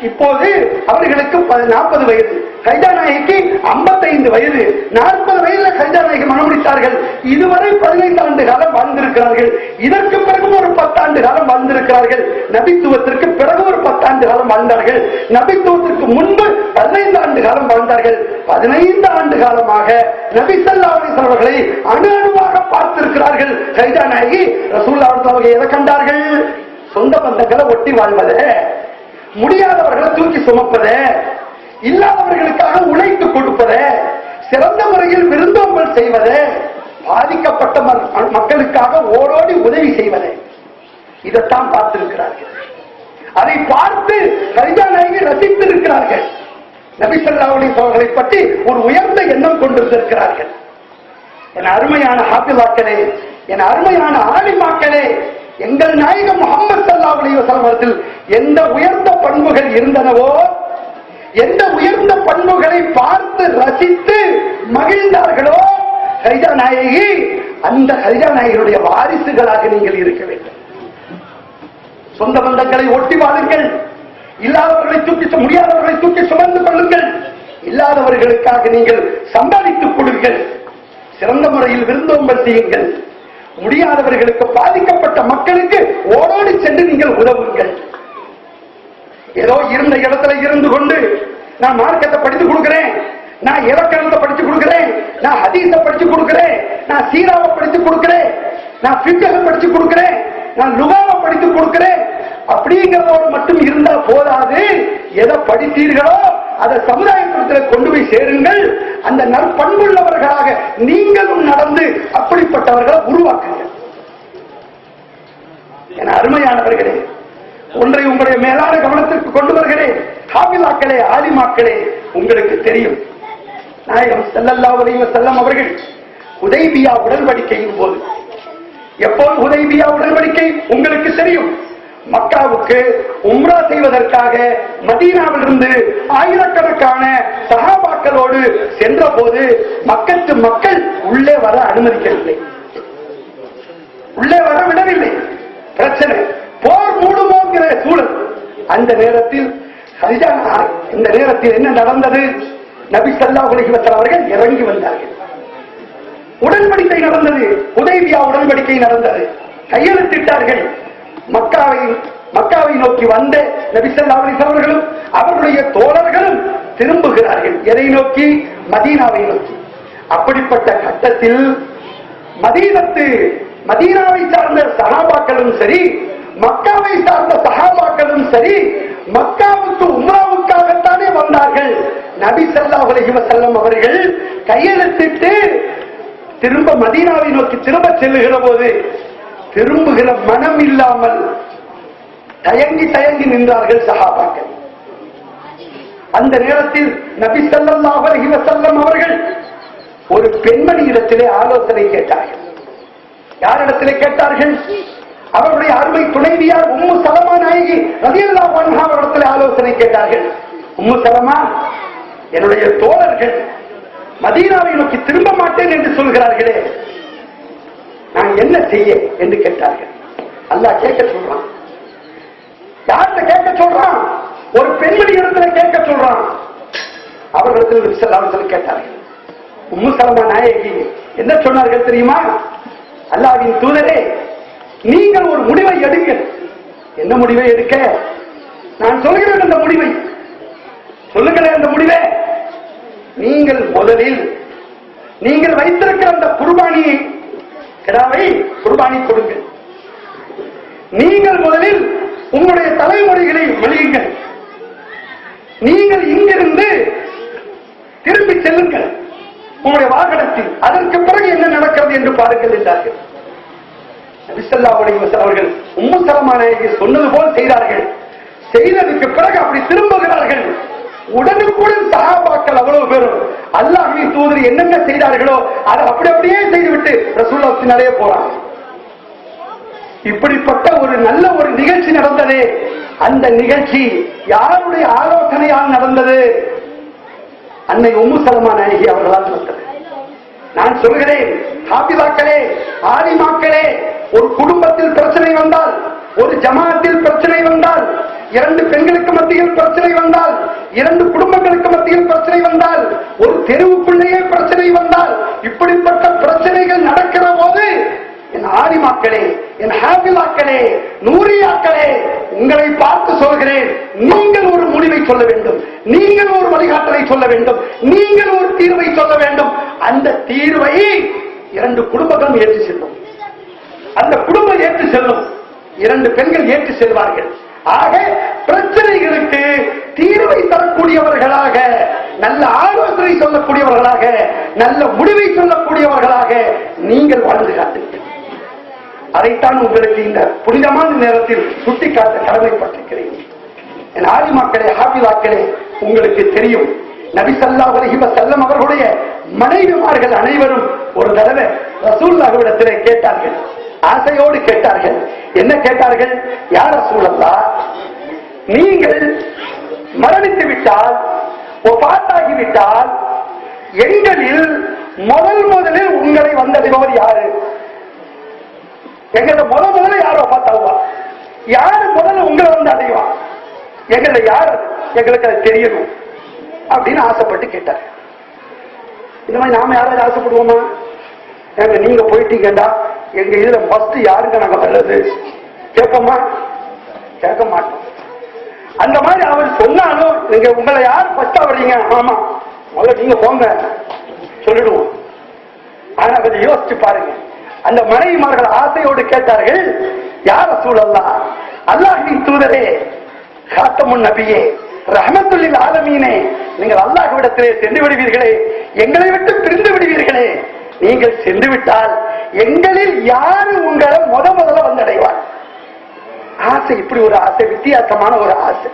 இப்போது அவர்களுக்கு 40 வயது, கதீஜா நாயகிக்கு 55 வயது, 40 வயதுல கதீஜா நாயகி மணமுடித்தார்கள். இதுவரை 15 ஆண்டு காலம் வாழ்ந்திருக்கிறார்கள். இதற்கு பிறகு ஒரு 10 ஆண்டு காலம் வாழ்ந்திருக்கிறார்கள். நபித்துவத்திற்கு பிறகு ஒரு 10 ஆண்டு காலம் வாழ்ந்தார்கள். நபித்துவத்திற்கு முன்பு 15 ஆண்டு காலம் வாழ்ந்தார்கள். 15 ஆண்டு காலமாக நபி ஸல்லல்லாஹு அலைஹி வஸல்லம் அவர்களை அணுஅணுவாக பார்த்திருக்கிறார்கள். கதீஜா நாயகி ரசூலுல்லாஹி அவர்கள் எதை கண்டார்கள்? சொந்த பந்தங்களை ஒட்டி வாழ்வதே, முடியாதவர்களை தூக்கி சுமப்பதே, இல்லாதவர்களுக்காக உழைத்து கொடுப்பதே, சிறந்த முறையில் விருந்தோம்பல் செய்வதே, பாதிக்கப்பட்ட மக்களுக்காக ஓடோடி உதவி செய்வதே, இதைத்தான் பார்த்திருக்கிறார்கள். அதை பார்த்து கதீஜா நாயகி ரசித்திருக்கிறார்கள். நபி ஸல்லல்லாஹு அலைஹி வஸல்லம் அவர்களை பற்றி ஒரு உயர்ந்த எண்ணம் கொண்டிருக்கிறார்கள். என் அருமையான ஹாஃபிலாக்களே, என் அருமையான ஆலிமாக்களே, எங்கள் நாயகம் முஹம்மது ஸல்லல்லாஹு அலைஹி வஸல்லம் அவர்கள் எந்த உயர்ந்த பண்புகள் இருந்தனவோ, எந்த உயர்ந்த பண்புகளை பார்த்து ரசித்து மகிழ்ந்தார்களோ கதீஜா நாயகி, அந்த கதீஜா நாயகியுடைய வாரிசுகளாக நீங்கள் இருக்க வேண்டும். சொந்த பந்தங்களை ஒட்டி வாழுங்கள், இல்லாதவர்களை தூக்கி முடியாதவர்களை தூக்கி சுமந்து கொள்ளுங்கள், இல்லாதவர்களுக்காக நீங்கள் சம்பாதித்துக் கொடுங்கள், சிறந்த முறையில் விருந்தோம்பல் செய்யுங்கள், முடியாதவர்களுக்கு பாதிக்கப்பட்ட மக்களுக்கு ஓடோடி சென்று நீங்கள் உதவுங்கள். ஏதோ இருந்த இடத்துல இருந்து கொண்டு நான் மார்க்கத்தை படித்து கொடுக்கிறேன், நான் இலக்கணத்தை படித்து கொடுக்கிறேன், நான் ஹதீஸை படித்து கொடுக்கிறேன், நான் சீராவை படித்து கொடுக்கிறேன், நான் ஃபிக்ஹை படித்து கொடுக்கிறேன், நான் லுகாவை படித்து கொடுக்கிறேன் அப்படிங்கிறதோடு மட்டும் இருந்தால் போதாது. எதை படித்தீர்களோ அதை சமுதாயத்தில் கொண்டு போய் சேருங்கள். அந்த நற்பண்புள்ளவர்களாக நீங்களும் நடந்து அப்படிப்பட்டவர்களை உருவாக்குங்கள். என அருமையானவர்களே, ஒன்றை உங்களுடைய மேலான கவனத்திற்கு கொண்டு வருகிறேன். ஹாஃபிலாக்களே, ஆலிமாக்களே, உங்களுக்கு தெரியும் நாயகம் ஸல்லல்லாஹு அலைஹி வஸல்லம் அவர்கள் ஹுதைபியா உடன்படிக்கையின் போது, எப்போது ஹுதைபியா உடன்படிக்கை உங்களுக்கு தெரியும், மக்காவுக்கு உம்ரா செய்வதற்காக மதீனாவிலிருந்து ஆயிரக்கணக்கான சஹாபாக்களோடு சென்ற போது மக்கத்து மக்கள் உள்ளே வர அனுமதிக்கவில்லை, உள்ளே வர விடவில்லை. பிரச்சனை, போர் மூடுமோங்கிற சூழல். அந்த நேரத்தில் இந்த நேரத்தில் என்ன நடந்தது? நபி ஸல்லல்லாஹு அலைஹி வஸல்லம் அவர்கள் இறங்கி வந்தார்கள். உடன்படிக்கை நடந்தது, ஹுதைபியா உடன்படிக்கை நடந்தது, கையெழுத்திட்டார்கள். மக்காவை நோக்கி வந்த நபி ஸல்லல்லாஹு அலைஹி வஸல்லம் அவர்களும் அவர்களுடைய தோழர்களும் திரும்புகிறார்கள். எதை நோக்கி? மதீனாவை நோக்கி. அப்படிப்பட்ட கட்டத்தில் மதீனாவை சார்ந்த சஹாபாக்களும் சரி, மக்காவை சார்ந்த சஹாபாக்களும் சரி, மக்காவுக்கு உம்ராவுக்காகத்தானே வந்தார்கள். நபி ஸல்லல்லாஹு அலைஹி வஸல்லம் அவர்கள் கையெழுத்திட்டு திரும்ப மதீனாவை நோக்கி திரும்ப செல்லுகிற போது திரும்புகிற மனம் இல்லாமல் தயங்கி தயங்கி நின்றார்கள் சஹாபாக்கள். அந்த நேரத்தில் நபி ஸல்லல்லாஹு அலைஹி வஸல்லம் அவர்கள் ஒரு பெண்மணி இடத்திலே ஆலோசனை கேட்டார்கள். யாரிடத்திலே கேட்டார்கள்? அவருடைய அருமை துணைவியார் உம்மு சலமா நாயகி ரலியல்லாஹு அன்ஹா அவரிடத்திலே ஆலோசனை கேட்டார்கள். உம்மு சலமா, என்னுடைய தோழர்கள் மதீனாவை நோக்கி திரும்ப மாட்டேன் என்று சொல்கிறார்களே, நான் என்ன செய்ய என்று கேட்டார்கள். அல்லாஹ் கேட்க சொல்றான். யார்கிட்ட கேட்க சொல்றான்? ஒரு பெண்மணி இடத்துல கேட்க சொல்றான். அவர்களிடத்தில் கேட்டார்கள். உம்மு சலமா நாயகி என்ன சொன்னார்கள் தெரியுமா? அல்லாஹ்வின் தூதரே, நீங்கள் ஒரு முடிவை எடுங்கள். என்ன முடிவை எடுக்க? நான் சொல்கிறேன் அந்த முடிவை சொல்லுங்களேன். அந்த முடிவை நீங்கள் முதலில் நீங்கள் வைத்திருக்கிற அந்த குர்பானியை கிடாவை குர்பானி கொடுங்கள். நீங்கள் முதலில் உங்களுடைய தலைமுறைகளை வெளியுங்கள். நீங்கள் இங்கிருந்து திரும்பி செல்லுங்கள் உங்களுடைய வாகனத்தில். அதற்கு பிறகு என்ன நடக்கிறது என்று பாருங்கள் என்றார்கள். நபி ஸல்லல்லாஹு அலைஹி வஸல்லம் அவர்கள் உம்மு சலமா நாயகி சொன்னது போல் செய்தார்கள். செய்ததுக்கு பிறகு அப்படி திரும்புகிறார்கள். உடனுக்குடன் சஹாபாக்கள் அவ்வளவு பேரும் அல்லாஹ்வின் தூதர் என்னென்ன செய்தார்களோ அதை அப்படியே செய்துவிட்டு ரசூலுல்லாஹ் பின்னாலே போறாங்க. இப்படிப்பட்ட ஒரு நல்ல ஒரு நிகழ்ச்சி நடந்தது. அந்த நிகழ்ச்சி யாருடைய ஆலோசனையால் நடந்தது? அன்னை உம்மு சலமா நாயகி அவர்களால் நடந்தது. நான் சொல்கிறேன், ஹாபிதாக்களே, ஆலிமாக்களே, ஒரு குடும்பத்தில் பிரச்சனை வந்தால், ஒரு ஜமாத்தில் பிரச்சனை வந்தால், இரண்டு பெண்களுக்கு மத்தியில் பிரச்சனை வந்தால், இரண்டு குடும்பங்களுக்கு மத்தியில் பிரச்சனை வந்தால், ஒரு தெருவுக்குள்ளேயே பிரச்சனை வந்தால், இப்படிப்பட்ட பிரச்சனைகள் நடக்கிற போது என் ஆலிமாக்களே, என் ஹாபிதாக்களே, நூரியாக்களே, உங்களை பார்த்து சொல்கிறேன், நீங்கள் ஒரு முடிவை சொல்ல வேண்டும், நீங்கள் ஒரு வழிகாட்டலை சொல்ல வேண்டும், நீங்கள் ஒரு தீர்வை சொல்ல வேண்டும். அந்த தீர்வை இரண்டு குடும்பங்களும் ஏற்று செல்லும். அந்த குடும்பம் ஏற்று செல்லும். இரண்டு பெண்கள் ஏற்று செல்வார்கள். ஆக பிரச்சனைகளுக்கு தீர்வை தரக்கூடியவர்களாக, நல்ல ஆலோசனை சொல்லக்கூடியவர்களாக, நல்ல முடிவை சொல்லக்கூடியவர்களாக நீங்கள் வாழ்ந்து காட்டுங்கள். அதைத்தான் உங்களுக்கு இந்த புனிதமான நேரத்தில் சுட்டிக்காட்ட கடமைப்பட்டிருக்கிறேன். என் ஆலிமாக்களே, ஹாபிதாக்களே, உங்களுக்கு தெரியும், நபி ஸல்லல்லாஹு அலைஹி வஸல்லம் அவர்களுடைய மனைவிமார்கள் அனைவரும் ஒரு தடவை ரசூலுல்லாஹ்விடத்திலே கேட்டார்கள். ஆசையோடு கேட்டார்கள். என்ன கேட்டார்கள்? யா ரசூலல்லாஹ், நீங்கள் மரணித்து விட்டால், வஃபாத்தாகிவிட்டால், எங்களில் முதலில் உங்களை வந்தடைபவர் யாரு? எங்களை முதல்ல யார் வஃபாத்தாகுவா? யாரு முதல்ல உங்களை வந்து அடைவா? எங்களை யார்? எங்களுக்கு அது தெரியணும் அப்படின்னு ஆசைப்பட்டு கேட்டார். இந்த மாதிரி நாம யாராவது ஆசைப்படுவோமா? நீங்க போயிட்டீங்கடா, எங்க இதுல ஃபர்ஸ்ட் யாருங்க நாங்க வர்றது கேட்போமா? கேட்க மாட்டோம். அந்த மாதிரி அவர் சொன்னாலும் நீங்க உங்களை யார் ஃபர்ஸ்டா வர்றீங்க? ஆமா, முதல்ல நீங்க போங்க சொல்லிடுவோம். ஆனா கொஞ்சம் யோசிச்சு பாருங்க. அந்த மனைவிமார்கள் ஆசையோடு கேட்டார்கள், யா ரசூலல்லாஹ், அல்லாஹ்வின் தூதரே, காத்தமுன் நபியே, ரஹ்மத்துல் ஆலமீனே, நீங்கள் அல்லாஹ்விடத்திலே சென்று விடுவீர்களே, எங்களை விட்டு பிரிந்து விடுவீர்களே, நீங்கள் சென்று விட்டால் எங்களில் யாரு உங்களை முதல்ல வந்தடைவார்? ஆசை, இப்படி ஒரு ஆசை, வித்தியாசமான ஒரு ஆசை.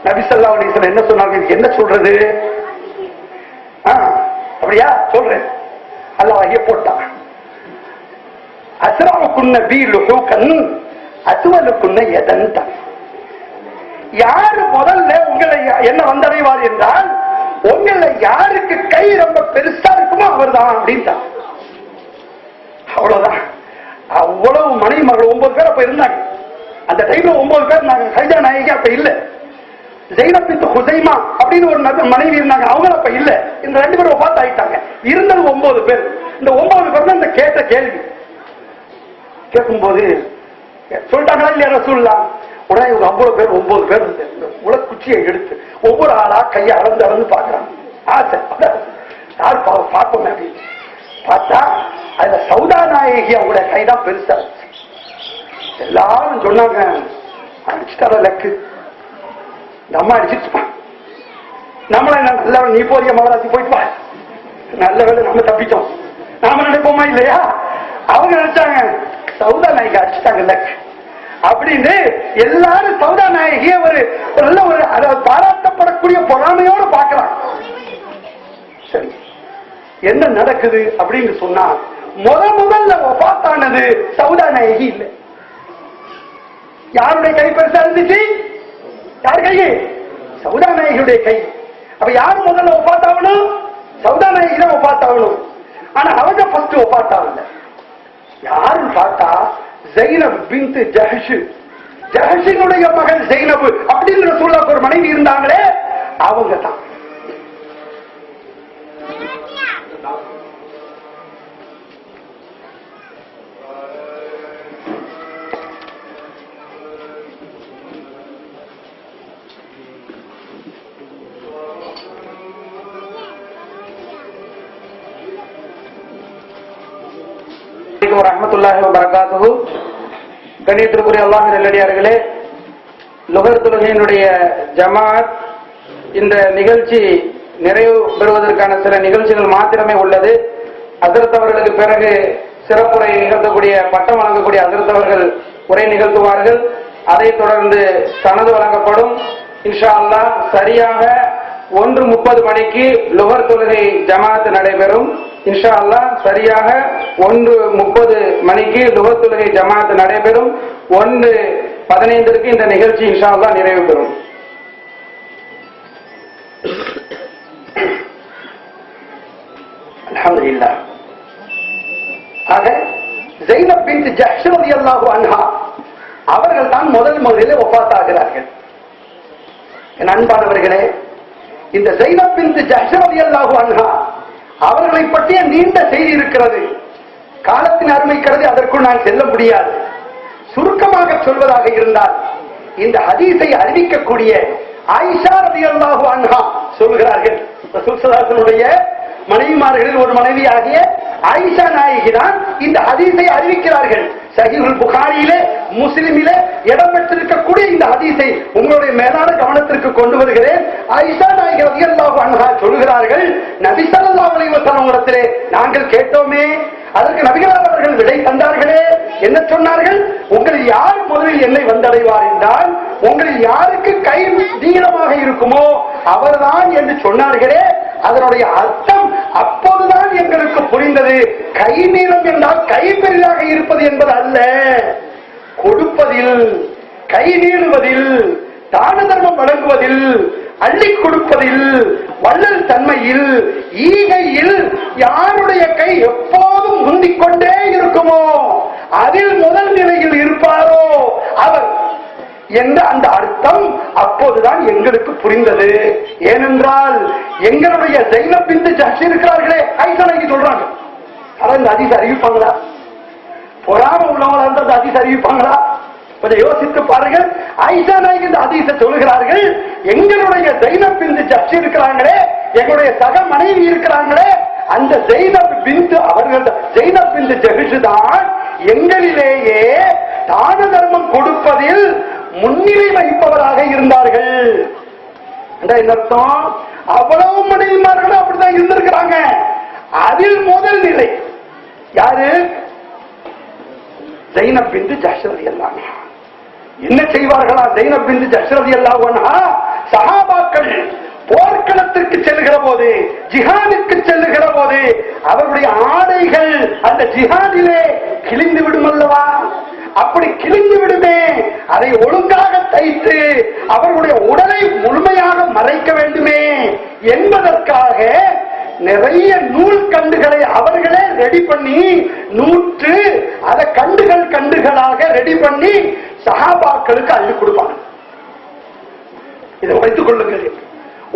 நபி ஸல்லல்லாஹு அலைஹி வஸல்லம் என்ன சொன்னாங்க? என்ன சொல்றது? அப்படியா சொல்றேன். அல்லாஹ் வஹிய போட்டான். அஸ்ராவுக்குன்ன பீ லுஹூகன் அஸ்வலுக்குன்ன யதன். யாரு முதல்ல உங்களை என்ன வந்தடைவார் என்றால், உங்களை யாருக்கு கை ரொம்ப பெருசா இருக்குமோ அவர் தான் அப்படின்ட்டான். அவ்வளவுதான். அவ்வளவு மனைவி மகள் 9 பேர் அப்ப இருந்தாங்க. அந்த டைம்ல 9 பேர் நாங்க. கைதா நாயகி அப்ப இல்ல. ஜைனப் பின்த் ஹுசைமா அப்படின்னு ஒரு மனைவி இருந்தாங்க, அவங்க அப்ப இல்ல. இந்த 2 பேரும் வஃபாத் ஆயிட்டாங்க. இருந்தது 9 பேர். இந்த 9 பேர் தான் இந்த கேட்ட கேள்வி கேட்கும்போது சொல்லிட்டாங்களா இல்லையா ரசூலுல்லாஹ்? உடனே இவங்க அவ்வளவு பேர் 9 பேர் உலக்குச்சியை எடுத்து ஒவ்வொரு ஆளா கையை அளந்து பாக்குறாங்க. ஆசை யார் பார்ப்போம் அப்படின்னு பார்த்தா அதுல சௌதா நாயகி அவங்களுடைய கைதான் பெருசா இருந்துச்சு. எல்லாரும் சொன்னாங்க, அடிச்சுட்டார லக்கு, இந்த அம்மா அடிச்சுட்டுப்பான், நம்மள நல்லவன், நீ போறிய மகராசி போயிட்டு வா, நல்ல வேலை நம்ம தப்பிச்சோம், நாம நினைப்போமா இல்லையா? அவங்க நினைச்சாங்க சௌதா நாயகி அடிச்சுட்டாங்க லக்கு அப்படின்னு. எல்லாரும் சௌதா நாயகிய ஒரு நல்ல ஒரு பாராட்டப்படக்கூடிய பொறாமையோடு பார்க்கலாம். சரி, என்ன நடக்குது அப்படின்னு சொன்னா, முதல்ல வஃபாத்தானது சௌதா நாயகி இல்லை. யாருடைய கை பெருசா இருந்துச்சு? யார் கை? சௌதா நாயகியுடைய கை. அப்ப யார் முதல்ல வஃபாத்தாகணும்? சௌதா நாயகி தான் வஃபாத்தாகணும். ஆனா அவங்க ஃபர்ஸ்ட் வஃபாத்தாகல. யாருன்னு பார்த்தா ஜைனப் பின்த் ஜஹஷ், ஜஹஷினுடைய மகள் ஜைனப் அப்படின்னு ரசூலுல்லாஹ்வுக்கு ஒரு மனைவி இருந்தாங்களே, அவங்க தான். வரஹ்மத்துல்லாஹி வபரகாத்துஹு. கண்ணியத்திற்குரிய அல்லாஹ்வின் நல்லடியார்களே, லுஹர் தொழுகையினுடைய ஜமாத் இந்த நிகழ்ச்சி நிறைவு பெறுவதற்கான சில நிகழ்ச்சிகள் மாத்திரமே உள்ளது. ஹஜ்ரத் அவர்களுக்கு பிறகு சிறப்புரை நிகழ்த்தக்கூடிய, பட்டம் வழங்கக்கூடிய ஹஜ்ரத் அவர்கள் உரை நிகழ்த்துவார்கள். அதைத் தொடர்ந்து சனது வழங்கப்படும். இன்ஷா அல்லாஹ் சரியாக 1:30 மணிக்கு லுஹர் தொழுகை ஜமாத் நடைபெறும். இன்ஷா அல்லாஹ் சரியாக 1:30 மணிக்கு லுஹர் தொழுகை ஜமாத் நடைபெறும். 1:15 இந்த நிகழ்ச்சி இன்ஷா அல்லாஹ் நிறைவு பெறும். அல்ஹம்துலில்லாஹ். ஆக ஸைனப் பின்த் ஜஹ்ஷ் ரலியல்லாஹு அன்ஹா அவர்கள் தான் முதலிலே வஃபாத் ஆகிறார்கள். என் அன்பானவர்களே, இந்த ஸைனப் பின்த் ஜஹ்ஷ் ரலியல்லாஹு அன்ஹா அவர்களை பற்றிய நீண்ட செய்தி இருக்கிறது. காலத்தின் அருமை கருதி அதற்குள் நான் செல்ல முடியாது. சுருக்கமாக சொல்வதாக இருந்தால், இந்த ஹதீஸை அறிவிக்கக்கூடிய ஆயிஷா ரலியல்லாஹு அன்ஹா சொல்கிறார்கள், ரசூல் ஸல்லல்லாஹு அலைஹி வஸல்லம் மனைவிமார்களில் ஒரு மனைவியாகிய ஆயிஷா நாயகி தான் இந்த ஹதீஸை அறிவிக்கிறார்கள். சஹீஹுல் புகாரியிலே, முஸ்லிமிலே இடம்பெற்றிருக்கக்கூடிய இந்த ஹதீஸை உங்களுடைய மேலான கவனத்திற்கு கொண்டு வருகிறேன். ஆயிஷா நாயகி ரலியல்லாஹு அன்ஹா சொல்கிறார்கள், நபி ஸல்லல்லாஹு அலைஹி வஸல்லம் இடத்திலே நாங்கள் கேட்டோமே, அதற்கு நபிகளார் அவர்கள் விடை தந்தார்களே. என்ன சொன்னார்கள்? உங்களில் யார் முதலில் என்னை வந்தடைவார் என்றால், உங்களில் யாருக்கு கை நீளமாக இருக்குமோ அவர்தான் என்று சொன்னார்களே. அதனுடைய அர்த்தம் அப்போதுதான் எங்களுக்கு புரிந்தது. கை நீளம் என்றால் கை பெரிதாக இருப்பது என்பது அல்ல. கொடுப்பதில், கை நீளுவதில், தான தர்மம் வழங்குவதில், அள்ளி கொடுப்பதில், வள்ளல் தன்மையில், ஈகையில் யாருடைய கை எப்போதும் முந்திக் கொண்டே இருக்குமோ அதில் முதல் நிலையில் இருப்பாரோ அவர் என்ற அந்த அர்த்தம் அப்போதுதான் எங்களுக்கு புரிந்தது. ஏனென்றால் எங்களுடைய ஸைனப் பின்த் ஜஹ்ஷ் இருக்கிறார்களே, ஆயிஷா நாயகி சொல்றாங்க, இந்த ஹதீஸ் அறிவிப்பாங்களா? பொறாம உள்ளவங்களா இருந்தா அந்த ஹதீஸ் அறிவிப்பாங்களா? கொஞ்சம் யோசித்து பாருங்கள். ஆயிஷா நாயகி இந்த ஹதீஸை சொல்கிறார்கள், எங்களுடைய ஸைனப் பின்த் ஜஹ்ஷ் இருக்கிறாங்களே, எங்களுடைய சக மனைவி இருக்கிறாங்களே, அந்த ஸைனப் பின்த் அவர்கள், ஸைனப் பின்த் ஜஹ்ஷ் தான் எங்களிலேயே தான தர்மம் கொடுப்பதில் முன்னிலை வகிப்பவராக இருந்தார்கள். என்ன அர்த்தம்? அவ்வளவு மனைவிமார்களும் அப்படித்தான் இருந்திருக்கிறாங்க. அதில் முதல் நிலை யாரு? ஸைனப் பின்த் ஜஹ்ஷ் ரலியல்லாஹு அன்ஹா. என்ன செய்வார்களா ஸைனப் பின்த் ஜஹ்ஷ் ரலியல்லாஹு அன்ஹா? சஹாபாக்கள் போர்க்களத்திற்கு செல்லுகிற போது, ஜிஹாதுக்கு செல்லுகிற போது அவருடைய ஆடைகள் அந்த ஜிஹாதிலே கிழிந்து விடும் அல்லவா? அப்படி கிழிந்து விடுமே, அதை ஒழுங்காக தைத்து அவர்களுடைய உடலை முழுமையாக மறைக்க வேண்டுமே என்பதற்காக நிறைய நூல் கண்டுகளை அவர்களே ரெடி பண்ணி நூற்று அதை கண்டுகளாக ரெடி பண்ணி சஹாபாக்களுக்கு அள்ளி கொடுப்பாங்க. இதை வைத்துக் கொள்ளுங்கள்.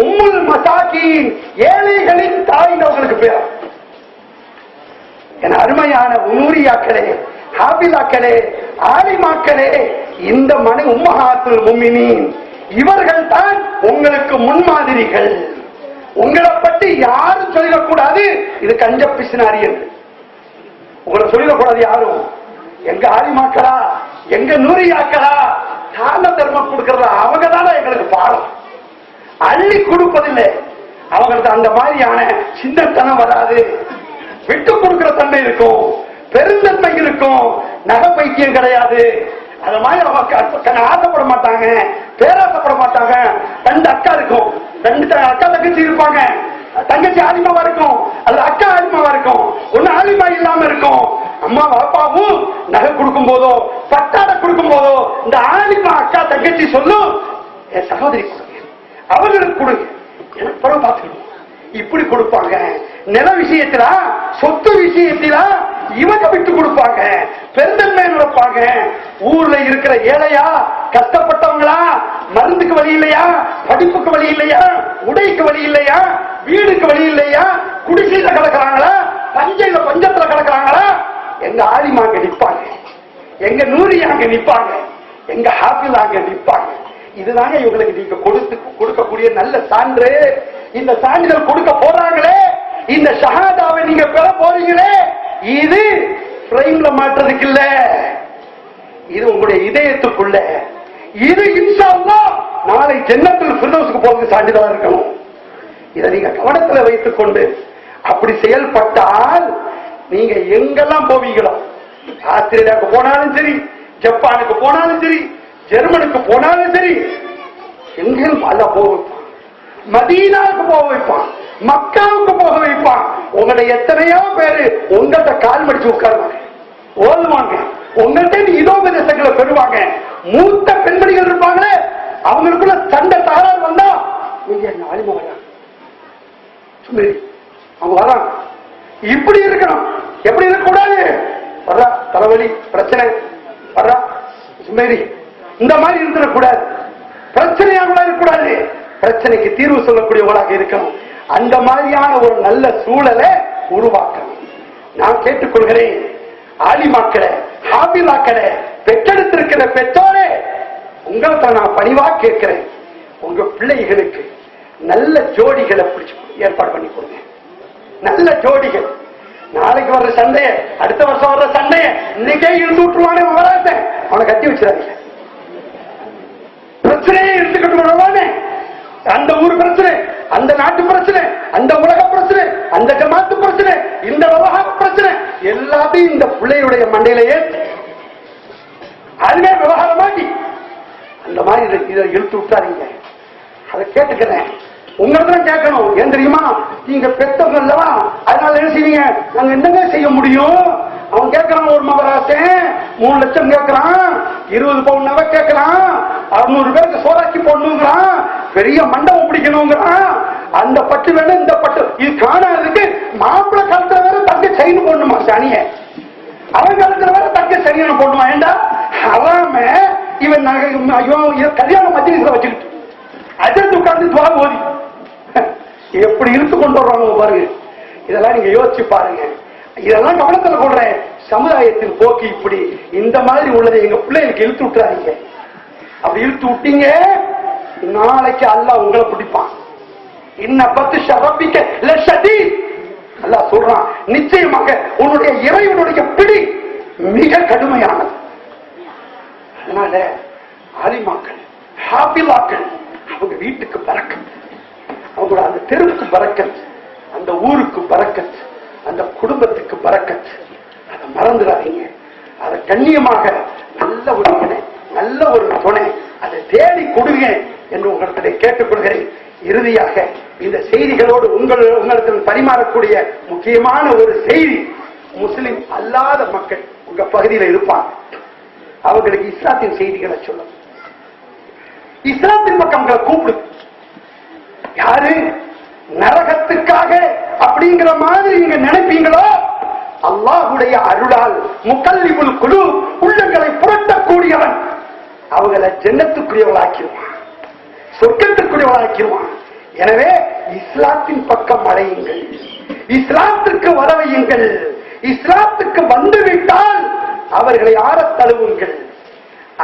உம்முல் மசாகீன், ஏழைகளின் தாய் அவங்களுக்கு பேர். என் அருமையான நூரியாக்களே, ஹாபிலாக்களே, ஆலிமாக்களே, இந்த மனை உம்மஹாத்துல் முஃமினீன் இவர்கள் தான் உங்களுக்கு முன்மாதிரிகள். உங்களை பற்றி யாரும் சொல்லக்கூடாது இது கஞ்ச பிசினாரி என்று. உங்களை சொல்லிடக்கூடாது யாரும். எங்க ஆலிமாக்களா, எங்க நூறியாக்களா தான தர்மம் கொடுக்கறத அவங்க தானே எங்களுக்கு பாடம். அள்ளி கொடுப்பதில்லை. அவங்களுக்கு அந்த மாதிரியான சின்னத்தனம் வராது. விட்டு கொடுக்கிற தன்மை இருக்கும், பெருந்தன்மை இருக்கும், நகை பைத்தியம் கிடையாது. அது மாதிரி அவங்க ஆசைப்பட மாட்டாங்க, பேராசைப்பட மாட்டாங்க. 2 அக்கா இருக்கும், 2 அக்கா தங்கச்சி இருப்பாங்க. தங்கச்சி ஆலிமாவா இருக்கும், அது அக்கா ஆலிமாவா இருக்கும். ஒண்ணு ஆலிமா இல்லாம இருக்கும். அம்மா அப்பாவும் நகை கொடுக்கும் போதோ பட்டாடை கொடுக்கும் போதோ இந்த ஆலிமா அக்கா தங்கச்சி சொல்லும், என் சகோதரி கொடுங்க, அவர்களுக்கு கொடுங்க, எனக்கு பரவ பார்த்துக்கணும். இப்படி கொடுப்பாங்க. நில விஷயத்தில, சொத்து விஷயத்தில இவங்க விட்டு கொடுப்பாங்க, பெருந்தன்மை நடப்பாங்க. ஊர்ல இருக்கிற ஏழையா, கஷ்டப்பட்டவங்களா, மருந்துக்கு வழி இல்லையா, படிப்புக்கு வழி இல்லையா, உடைக்கு வழி இல்லையா, வீடுக்கு வழி இல்லையா, குடிசையில கிடக்குறாங்களா, பஞ்சத்துல கிடக்குறாங்களா, எங்க ஆலிமாங்க நிற்பாங்க, எங்க நூறியாங்க நிற்பாங்க, எங்க ஹாஃபிலாங்க நிற்பாங்க. இதுதாங்க இவங்களுக்கு நீங்க கொடுக்கக்கூடிய நல்ல சான்று. இந்த சான்றிதழ் கொடுக்க போறாங்களே, இந்த ஷஹாதாவை நீங்க பெற போறீங்களே, இது ஃப்ரேம்ல மாற்றதுக்கு இல்ல, இது உங்களுடைய இதயத்துக்குள்ள. இது இன்ஷா அல்லாஹ் நாளை ஜன்னத்துல் ஃபிர்தௌஸ்க்கு போறதுக்கு சான்றிதழா இருக்கணும். இதை நீங்க கவனத்தில் வைத்துக் கொண்டு அப்படி செயல்பட்டால் நீங்க எங்கெல்லாம் போவீங்களோ, ஆஸ்திரேலியாவுக்கு போனாலும் சரி, ஜப்பானுக்கு போனாலும் சரி, ஜெர்மனுக்கு போனாலும் சரி, எங்கேயும் அல்ல போக வைப்பான். மதீனாவுக்கு போக வைப்பான், மக்காவுக்கு போக வைப்பான். உங்களுடைய எத்தனையோ பேரு உங்கள்கிட்ட கால் மடிச்சு உட்காருவாங்க, ஓதுவாங்க, உங்கள்கிட்ட இதோ தேசங்களை பெறுவாங்க. மூத்த பெண்மணிகள் இருப்பாங்களே, அவங்களுக்குள்ள சண்டை தகராறு வந்தா நீங்க என்ன ஆலிமா வராங்க, அவங்க வராங்க. இப்படி இருக்கணும், எப்படி இருக்கக்கூடாது. வர்றா தலைவலி பிரச்சனை, வர்றா சுமேரி, இந்த மாதிரி இருந்துடக்கூடாது. பிரச்சனையாக இருக்கக்கூடாது, பிரச்சனைக்கு தீர்வு சொல்லக்கூடியவர்களாக இருக்கணும். அந்த மாதிரியான ஒரு நல்ல சூழலை உருவாக்கணும். நான் கேட்டுக்கொள்கிறேன், ஆலிமாக்களே, ஹாபிலாக்களே, பெற்றெடுத்திருக்கிற பெற்றோரே, உங்களுக்கு நான் பணிவா கேட்கிறேன், உங்க பிள்ளைகளுக்கு நல்ல ஜோடிகளை பிடிச்சு ஏற்பாடு பண்ணி கொடுங்க. நல்ல ஜோடிகள். நாளைக்கு வர்ற சண்டைய, அடுத்த வருஷம் வர்ற சண்டைய இன்னைக்கே இருந்து விட்டுருவானே வராத, அவனை கட்டி வச்சிடாதீங்க. பிரச்சனையே இருந்துக்கிட்டு, அந்த ஊர் பிரச்சனை, அந்த நாட்டு பிரச்சனை, அந்த உலக பிரச்சனை, அந்த ஜமாத்து பிரச்சனை, இந்த விவகார பிரச்சனை, எல்லாத்தையும் இந்த பிள்ளையுடைய மண்டையிலேயே அதுவே விவகாரமாக்கி அந்த மாதிரி இதை இழுத்து விட்டாதீங்க. அதை கேட்டுக்கிறேன், உங்களுக்கு கேட்கணும். ஏன் தெரியுமா, நீங்க பெத்தவங்க அல்லவா, அதனால என்ன செய்வீங்க, நாங்க என்னங்க செய்ய முடியும். அவன் கேட்கறான், ஒரு மகராசன் 3 லட்சம் கேட்கறான், 20 பவுன் நகை கேட்கறான், 600 பேருக்கு சோறாக்கி போடணுங்கிறான், பெரிய மண்டபம் பிடிக்கணுங்கிறான், அந்த பட்டு வேணும் இந்த பட்டு, இது காணாததுக்கு மாப்பிள்ளை கழுத்துல வேற தங்க செயின் போடணுமா சனிய, அவன் கழுத்துல வேற தங்க சனியான போடணுமா. ஏண்டா அவன் இவன் கல்யாண மத்தியில வச்சுக்கிட்டு அஜந்து உட்கார்ந்து துவா ஓதி எப்படி இழுத்து கொண்டு வர்றாங்க பாருங்க. இதெல்லாம் நீங்க யோசிச்சு பாருங்க. இதெல்லாம் கவனத்தில் கொள்றேன். சமுதாயத்தின் போக்கு இப்படி இந்த மாதிரி உள்ளதை எங்க பிள்ளைகளுக்கு இழுத்து விட்டுறாதீங்க. அப்படி இழுத்து விட்டீங்க, நாளைக்கு அல்லாஹ் உங்களை பிடிப்பான். அல்லாஹ் சொல்றான், நிச்சயமாக உன்னுடைய இறைவனுடைய பிடி மிக கடுமையானது. அதனால ஆலிமாக்கள், ஹாபிலாக்கள், அவங்க வீட்டுக்கு பரக்கத், அவங்களோட அந்த தெருவுக்கு பரக்கத், அந்த ஊருக்கு பரக்கத், அந்த குடும்பத்துக்கு பரக்கத். அதை மறந்துடாதீங்க. அதை கண்ணியமாக நல்ல ஒரு துணை, நல்ல ஒரு துணை, அதை தேடி கொடுங்க என்று உங்களிடத்தை கேட்டுக்கொள்கிறேன். இறுதியாக இந்த செய்திகளோடு உங்களுக்கு பரிமாறக்கூடிய முக்கியமான ஒரு செய்தி, முஸ்லிம் அல்லாத மக்கள் உங்க பகுதியில் இருப்பாங்க, அவங்களுக்கு இஸ்லாத்தின் செய்திகளை சொல்லும். இஸ்லாத்தின் பக்கங்களை கூப்பிடு. யாரு நரகத்துக்காக அப்படிங்கிற மாதிரி நீங்க நினைப்பீங்களோ, அல்லாஹ்வுடைய அருளால் முகல்லிபுல் குலூப், உள்ளங்களை புரட்டக்கூடியவன், அவங்களை ஜன்னத்துக்குரியவளாக்கிடுவான், சொர்க்கத்துக்குரியவளாக்கிடுவான். எனவே இஸ்லாத்தின் பக்கம் அடையுங்கள், இஸ்லாத்துக்கு வரவையுங்கள். இஸ்லாத்துக்கு வந்துவிட்டால் அவர்களை ஆறத் தழுவுங்கள்,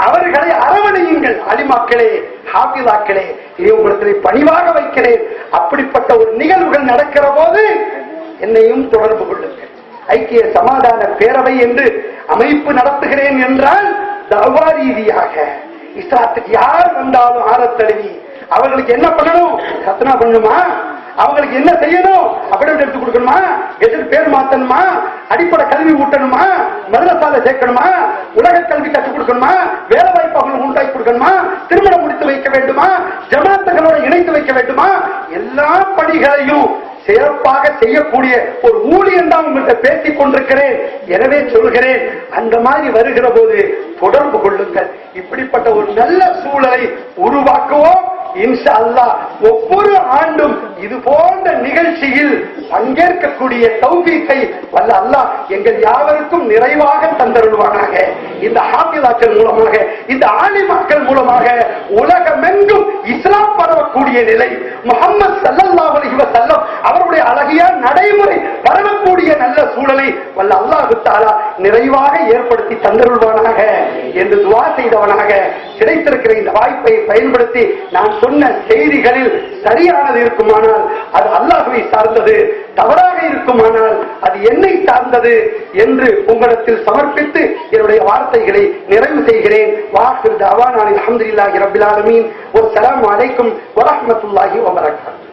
அவர்களை அரவணையுங்கள். அலிமாக்களே, ஹாபிலாக்களே, இதை உங்களுக்கு பணிவாக வைக்கிறேன். அப்படிப்பட்ட ஒரு நிகழ்வுகள் நடக்கிற போது என்னையும் தொடர்பு கொள்ளுங்கள். ஐக்கிய சமாதான பேரவை என்று அமைப்பு நடத்துகிறேன் என்றால் தவா ரீதியாக இஸ்லாத்துக்கு யார் வந்தாலும் ஆரத்தழுவி அவர்களுக்கு என்ன பண்ணணும்? கத்னா பண்ணணுமா? அவங்களுக்கு என்ன செய்யணும்? அப்படி எடுத்து கொடுக்கணுமா? எதிர்த்து பேர் மாத்தணுமா? அடிப்படை கல்வி ஊட்டணுமா? மதரசால சேர்க்கணுமா? உலக கல்வி கற்றுக் கொடுக்கணுமா? வேலை வாய்ப்பு அவங்களுக்கு உண்டாக்கி கொடுக்கணுமா? திருமணம் முடித்து வைக்க வேண்டுமா? ஜமாத்துகளோட இணைத்து வைக்க வேண்டுமா? எல்லா பணிகளையும் சிறப்பாக செய்யக்கூடிய ஒரு ஊழியன் தான் உங்கள்கிட்ட பேசிக் கொண்டிருக்கிறேன். எனவே சொல்கிறேன், அந்த மாதிரி வருகிற போது தொடர்பு கொள்ளுங்கள். இப்படிப்பட்ட ஒரு நல்ல சூழலை உருவாக்குவோம். இன்ஷா அல்லாஹ் ஒவ்வொரு ஆண்டும் இது போன்ற நிகழ்ச்சியில் பங்கேற்கக்கூடிய தௌஃபீக்கை வல்ல அல்லாஹ் எங்கள் யாவருக்கும் நிறைவாக தந்தருள்வானாக. இந்த ஹாஃபிலாக்கள் மூலமாக, இந்த ஆலிமாக்கள் மூலமாக உலகமெங்கும் இஸ்லாம் பரவக்கூடிய நிலை, முஹம்மது ஸல்லல்லாஹு அலைஹி வஸல்லம் அவருடைய அழகிய நடைமுறை பரவக்கூடிய நல்ல சூழலை வல்ல அல்லாஹ் தஆலா நிறைவாக ஏற்படுத்தி தந்தருள்வானாக என்று துஆ செய்தவனாக கிடைத்திருக்கிற இந்த வாய்ப்பை பயன்படுத்தி நான் சொன்ன செய்திகளில் சரியானது இருக்குமானால் அது அல்லாஹ்வை சார்ந்தது, தவறாக இருக்குமானால் அது என்னை சார்ந்தது என்று உங்களிடத்தில் சமர்ப்பித்து என்னுடைய வார்த்தைகளை நிறைவு செய்கிறேன். வாஹிர் தஅவானா அல்ஹம்துலில்லாஹி ரப்பில் ஆலமீன். வஸ்ஸலாமு அலைக்கும் வரஹ்மத்துல்லாஹி வபரகாத்துஹு.